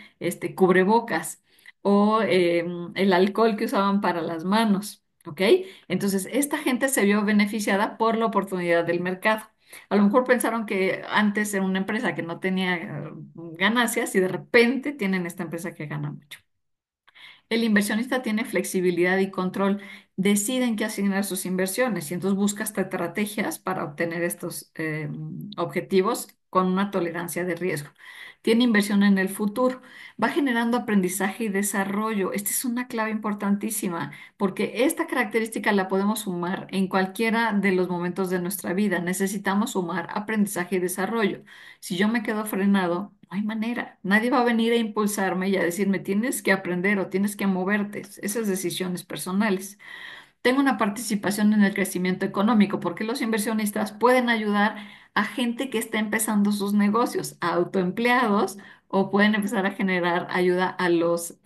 cubrebocas o el alcohol que usaban para las manos. ¿Ok? Entonces, esta gente se vio beneficiada por la oportunidad del mercado. A lo mejor pensaron que antes era una empresa que no tenía ganancias y de repente tienen esta empresa que gana mucho. El inversionista tiene flexibilidad y control, decide en qué asignar sus inversiones y entonces busca hasta estrategias para obtener estos objetivos con una tolerancia de riesgo. Tiene inversión en el futuro, va generando aprendizaje y desarrollo. Esta es una clave importantísima porque esta característica la podemos sumar en cualquiera de los momentos de nuestra vida. Necesitamos sumar aprendizaje y desarrollo. Si yo me quedo frenado, no hay manera. Nadie va a venir a impulsarme y a decirme, tienes que aprender o tienes que moverte. Esas decisiones personales. Tengo una participación en el crecimiento económico porque los inversionistas pueden ayudar a gente que está empezando sus negocios, a autoempleados, o pueden empezar a generar ayuda a los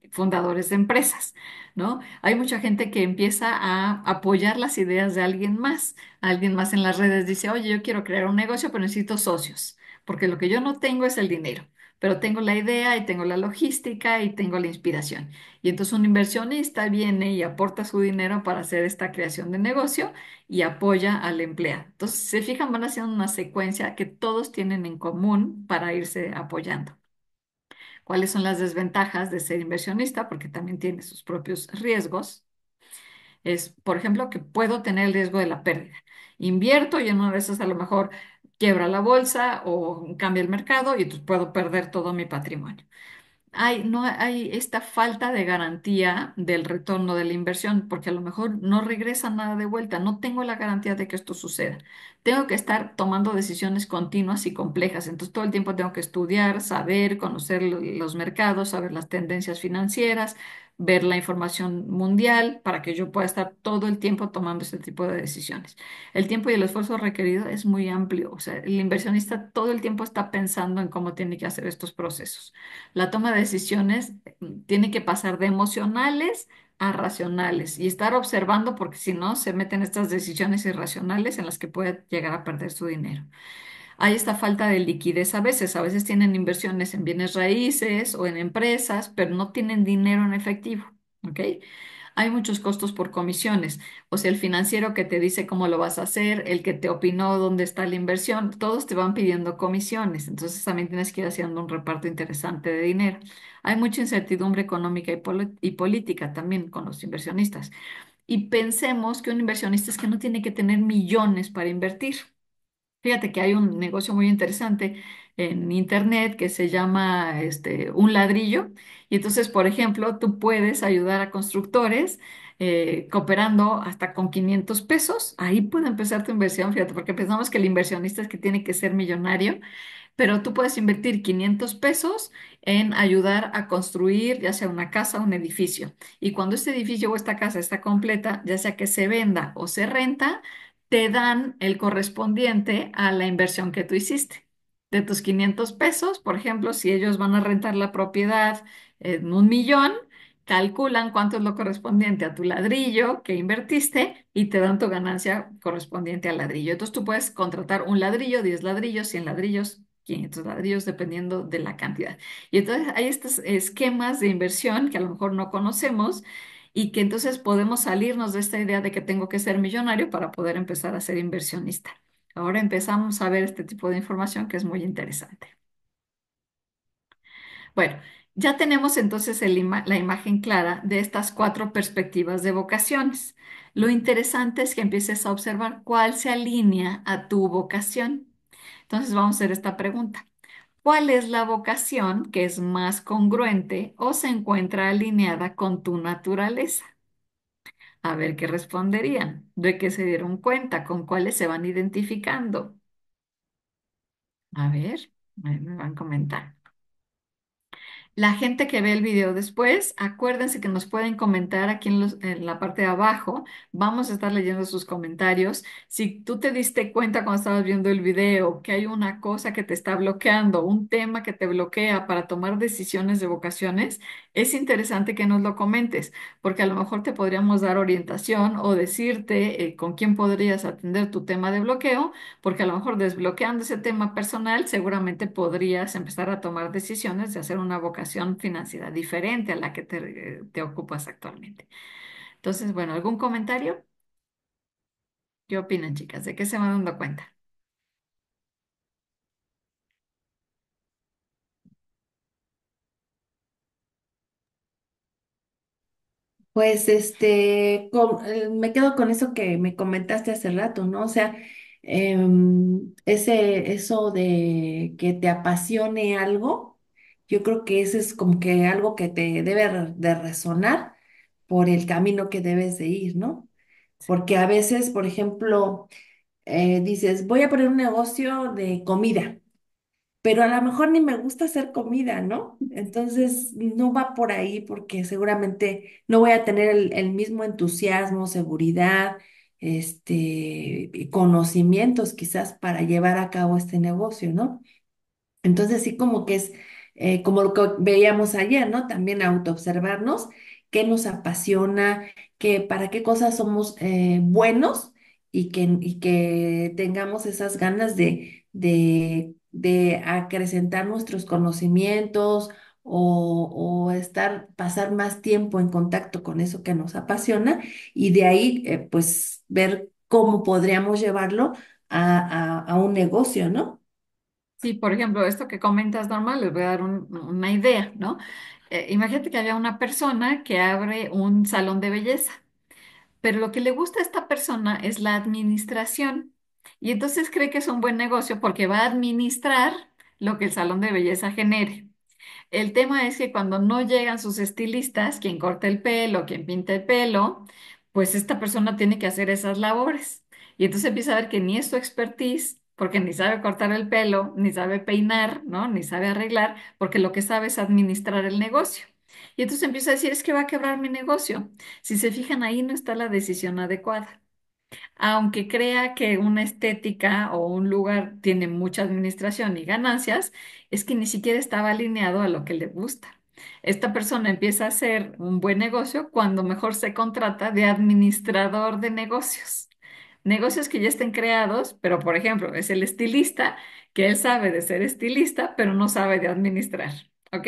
fundadores de empresas, ¿no? Hay mucha gente que empieza a apoyar las ideas de alguien más. Alguien más en las redes dice, oye, yo quiero crear un negocio, pero necesito socios, porque lo que yo no tengo es el dinero, pero tengo la idea y tengo la logística y tengo la inspiración. Y entonces un inversionista viene y aporta su dinero para hacer esta creación de negocio y apoya al empleado. Entonces, se fijan, van haciendo una secuencia que todos tienen en común para irse apoyando. ¿Cuáles son las desventajas de ser inversionista? Porque también tiene sus propios riesgos. Es, por ejemplo, que puedo tener el riesgo de la pérdida. Invierto y en una de esas a lo mejor quiebra la bolsa o cambia el mercado y entonces puedo perder todo mi patrimonio. No hay esta falta de garantía del retorno de la inversión, porque a lo mejor no regresa nada de vuelta, no tengo la garantía de que esto suceda. Tengo que estar tomando decisiones continuas y complejas, entonces todo el tiempo tengo que estudiar, saber, conocer los mercados, saber las tendencias financieras, ver la información mundial para que yo pueda estar todo el tiempo tomando ese tipo de decisiones. El tiempo y el esfuerzo requerido es muy amplio, o sea, el inversionista todo el tiempo está pensando en cómo tiene que hacer estos procesos. La toma de decisiones tiene que pasar de emocionales a racionales y estar observando porque si no se meten estas decisiones irracionales en las que puede llegar a perder su dinero. hay esta falta de liquidez a veces tienen inversiones en bienes raíces o en empresas, pero no tienen dinero en efectivo, ¿ok? Hay muchos costos por comisiones, o sea, el financiero que te dice cómo lo vas a hacer, el que te opinó dónde está la inversión, todos te van pidiendo comisiones, entonces también tienes que ir haciendo un reparto interesante de dinero. Hay mucha incertidumbre económica y política también con los inversionistas. Y pensemos que un inversionista es que no tiene que tener millones para invertir. Fíjate que hay un negocio muy interesante en internet que se llama un ladrillo. Y entonces, por ejemplo, tú puedes ayudar a constructores cooperando hasta con 500 pesos. Ahí puede empezar tu inversión, fíjate, porque pensamos que el inversionista es que tiene que ser millonario, pero tú puedes invertir 500 pesos en ayudar a construir ya sea una casa o un edificio. Y cuando este edificio o esta casa está completa, ya sea que se venda o se renta, te dan el correspondiente a la inversión que tú hiciste. De tus 500 pesos, por ejemplo, si ellos van a rentar la propiedad en 1 millón, calculan cuánto es lo correspondiente a tu ladrillo que invertiste y te dan tu ganancia correspondiente al ladrillo. Entonces tú puedes contratar un ladrillo, 10 ladrillos, 100 ladrillos, 500 ladrillos, dependiendo de la cantidad. Y entonces hay estos esquemas de inversión que a lo mejor no conocemos y que entonces podemos salirnos de esta idea de que tengo que ser millonario para poder empezar a ser inversionista. Ahora empezamos a ver este tipo de información que es muy interesante. Bueno, ya tenemos entonces la imagen clara de estas cuatro perspectivas de vocaciones. Lo interesante es que empieces a observar cuál se alinea a tu vocación. Entonces vamos a hacer esta pregunta. ¿Cuál es la vocación que es más congruente o se encuentra alineada con tu naturaleza? A ver qué responderían, de qué se dieron cuenta, con cuáles se van identificando. A ver, me van a comentar. La gente que ve el video después, acuérdense que nos pueden comentar aquí en la parte de abajo. Vamos a estar leyendo sus comentarios. Si tú te diste cuenta cuando estabas viendo el video que hay una cosa que te está bloqueando, un tema que te bloquea para tomar decisiones de vocaciones, es interesante que nos lo comentes, porque a lo mejor te podríamos dar orientación o decirte con quién podrías atender tu tema de bloqueo, porque a lo mejor desbloqueando ese tema personal, seguramente podrías empezar a tomar decisiones de hacer una vocación financiera diferente a la que te ocupas actualmente. Entonces, bueno, ¿algún comentario? ¿Qué opinan, chicas? ¿De qué se van dando cuenta? Pues me quedo con eso que me comentaste hace rato, ¿no? O sea, eso de que te apasione algo, yo creo que eso es como que algo que te debe de resonar por el camino que debes de ir, ¿no? Porque a veces, por ejemplo, dices, voy a poner un negocio de comida, pero a lo mejor ni me gusta hacer comida, ¿no? Entonces no va por ahí porque seguramente no voy a tener el mismo entusiasmo, seguridad, y conocimientos quizás para llevar a cabo este negocio, ¿no? Entonces sí como que es como lo que veíamos ayer, ¿no? También autoobservarnos, qué nos apasiona, para qué cosas somos buenos y que tengamos esas ganas de acrecentar nuestros conocimientos pasar más tiempo en contacto con eso que nos apasiona y de ahí pues ver cómo podríamos llevarlo a un negocio, ¿no? Sí, por ejemplo, esto que comentas, Norma, les voy a dar una idea, ¿no? Imagínate que había una persona que abre un salón de belleza. Pero lo que le gusta a esta persona es la administración. Y entonces cree que es un buen negocio porque va a administrar lo que el salón de belleza genere. El tema es que cuando no llegan sus estilistas, quien corta el pelo, quien pinta el pelo, pues esta persona tiene que hacer esas labores. Y entonces empieza a ver que ni es su expertise, porque ni sabe cortar el pelo, ni sabe peinar, ¿no? Ni sabe arreglar, porque lo que sabe es administrar el negocio. Y entonces empieza a decir, es que va a quebrar mi negocio. Si se fijan, ahí no está la decisión adecuada. Aunque crea que una estética o un lugar tiene mucha administración y ganancias, es que ni siquiera estaba alineado a lo que le gusta. Esta persona empieza a hacer un buen negocio cuando mejor se contrata de administrador de negocios. negocios que ya estén creados, pero por ejemplo, es el estilista, que él sabe de ser estilista, pero no sabe de administrar. ¿Ok?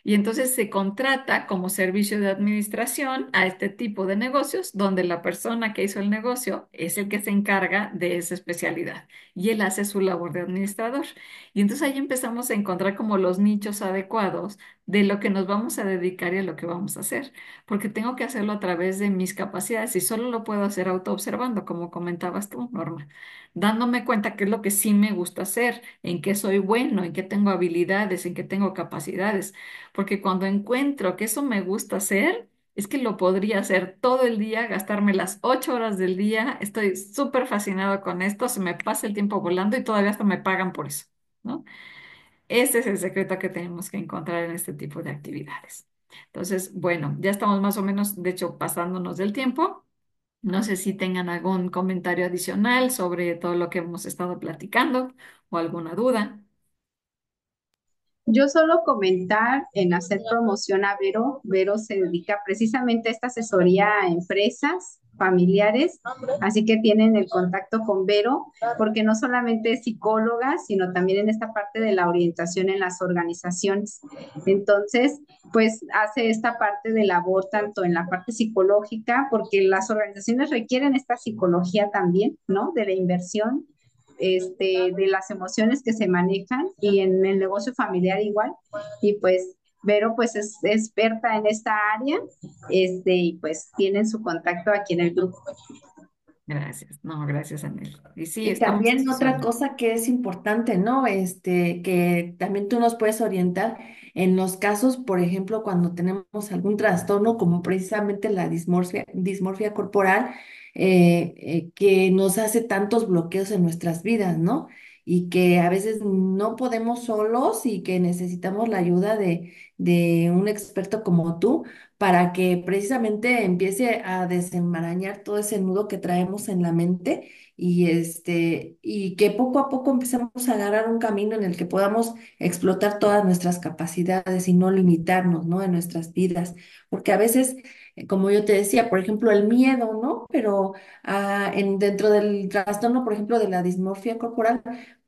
Y entonces se contrata como servicio de administración a este tipo de negocios donde la persona que hizo el negocio es el que se encarga de esa especialidad y él hace su labor de administrador. Y entonces ahí empezamos a encontrar como los nichos adecuados de lo que nos vamos a dedicar y a lo que vamos a hacer, porque tengo que hacerlo a través de mis capacidades y solo lo puedo hacer autoobservando, como comentabas tú, Norma, dándome cuenta qué es lo que sí me gusta hacer, en qué soy bueno, en qué tengo habilidades, en qué tengo capacidades, porque cuando encuentro que eso me gusta hacer, es que lo podría hacer todo el día, gastarme las 8 horas del día, estoy súper fascinado con esto, se me pasa el tiempo volando y todavía hasta me pagan por eso, ¿no? Ese es el secreto que tenemos que encontrar en este tipo de actividades. Entonces, bueno, ya estamos más o menos, de hecho, pasándonos del tiempo. No sé si tengan algún comentario adicional sobre todo lo que hemos estado platicando o alguna duda. Yo solo comentar en hacer promoción a Vero. Vero se dedica precisamente a esta asesoría a empresas, familiares, así que tienen el contacto con Vero, porque no solamente es psicóloga, sino también en esta parte de la orientación en las organizaciones. Entonces, pues hace esta parte de labor tanto en la parte psicológica, porque las organizaciones requieren esta psicología también, ¿no? De la inversión de las emociones que se manejan y en el negocio familiar igual. Y pues Vero pues es experta en esta área, y pues tienen su contacto aquí en el grupo. Gracias. No, gracias, Anel. Y sí, Y estamos a también sus otra órdenes. cosa que es importante, ¿no? Que también tú nos puedes orientar en los casos, por ejemplo, cuando tenemos algún trastorno, como precisamente la dismorfia corporal, que nos hace tantos bloqueos en nuestras vidas, ¿no? Y que a veces no podemos solos y que necesitamos la ayuda de un experto como tú para que precisamente empiece a desenmarañar todo ese nudo que traemos en la mente y que poco a poco empecemos a agarrar un camino en el que podamos explotar todas nuestras capacidades y no limitarnos, ¿no? En nuestras vidas, porque a veces, como yo te decía, por ejemplo, el miedo, ¿no? Pero dentro del trastorno, por ejemplo, de la dismorfia corporal,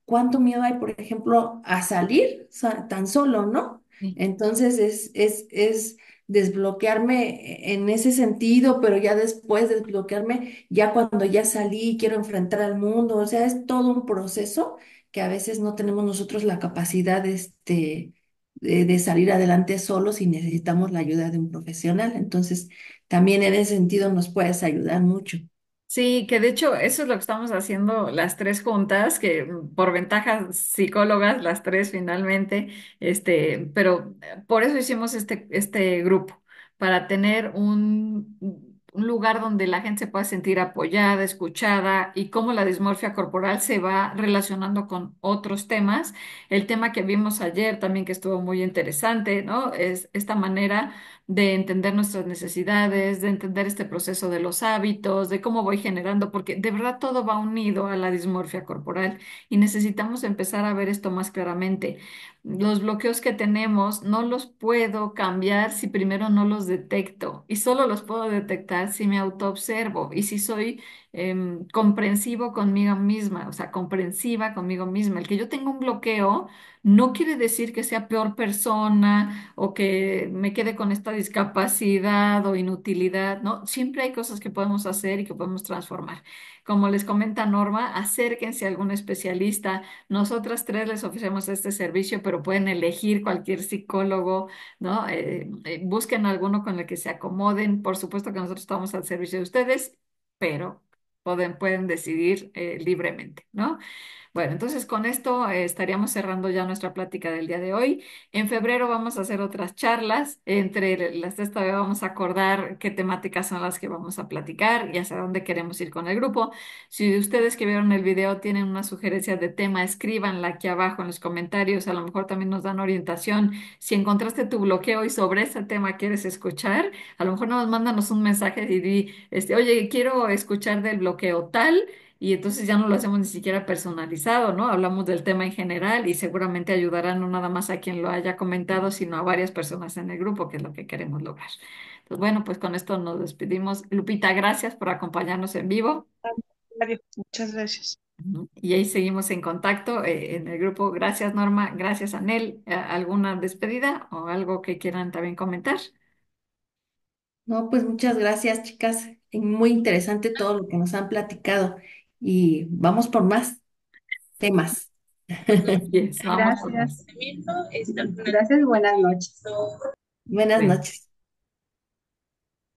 ¿cuánto miedo hay, por ejemplo, a salir tan solo, ¿no? Sí. Entonces es desbloquearme en ese sentido, pero ya después desbloquearme ya cuando ya salí y quiero enfrentar al mundo, o sea, es todo un proceso que a veces no tenemos nosotros la capacidad de salir adelante solos y necesitamos la ayuda de un profesional. Entonces, también en ese sentido nos puedes ayudar mucho. Sí, que de hecho eso es lo que estamos haciendo las tres juntas, que por ventajas psicólogas, las tres finalmente, pero por eso hicimos este grupo, para tener un lugar donde la gente se pueda sentir apoyada, escuchada y cómo la dismorfia corporal se va relacionando con otros temas. El tema que vimos ayer también que estuvo muy interesante, ¿no? Es esta manera de entender nuestras necesidades, de entender este proceso de los hábitos, de cómo voy generando, porque de verdad todo va unido a la dismorfia corporal y necesitamos empezar a ver esto más claramente. Los bloqueos que tenemos no los puedo cambiar si primero no los detecto y solo los puedo detectar si me autoobservo y si soy comprensivo conmigo misma, o sea, comprensiva conmigo misma. El que yo tenga un bloqueo no quiere decir que sea peor persona o que me quede con esta discapacidad o inutilidad, ¿no? Siempre hay cosas que podemos hacer y que podemos transformar. Como les comenta Norma, acérquense a algún especialista. Nosotras tres les ofrecemos este servicio, pero pueden elegir cualquier psicólogo, ¿no? Busquen alguno con el que se acomoden. Por supuesto que nosotros estamos al servicio de ustedes, pero pueden decidir libremente, ¿no? Bueno, entonces con esto estaríamos cerrando ya nuestra plática del día de hoy. En febrero vamos a hacer otras charlas. Entre las de esta vez vamos a acordar qué temáticas son las que vamos a platicar y hacia dónde queremos ir con el grupo. Si ustedes que vieron el video tienen una sugerencia de tema, escríbanla aquí abajo en los comentarios. A lo mejor también nos dan orientación. Si encontraste tu bloqueo y sobre ese tema quieres escuchar, a lo mejor nos mándanos un mensaje y di, oye, quiero escuchar del bloqueo tal. Y entonces ya no lo hacemos ni siquiera personalizado, ¿no? Hablamos del tema en general y seguramente ayudará no nada más a quien lo haya comentado, sino a varias personas en el grupo, que es lo que queremos lograr. Entonces, bueno, pues con esto nos despedimos. Lupita, gracias por acompañarnos en vivo. Muchas gracias. Ujú. Y ahí seguimos en contacto en el grupo. Gracias, Norma. Gracias, Anel. ¿Alguna despedida o algo que quieran también comentar? No, pues muchas gracias, chicas. Muy interesante todo lo que nos han platicado y vamos por más temas. Así es, vamos por más. Gracias. Gracias, buenas noches. Buenas Bueno. noches.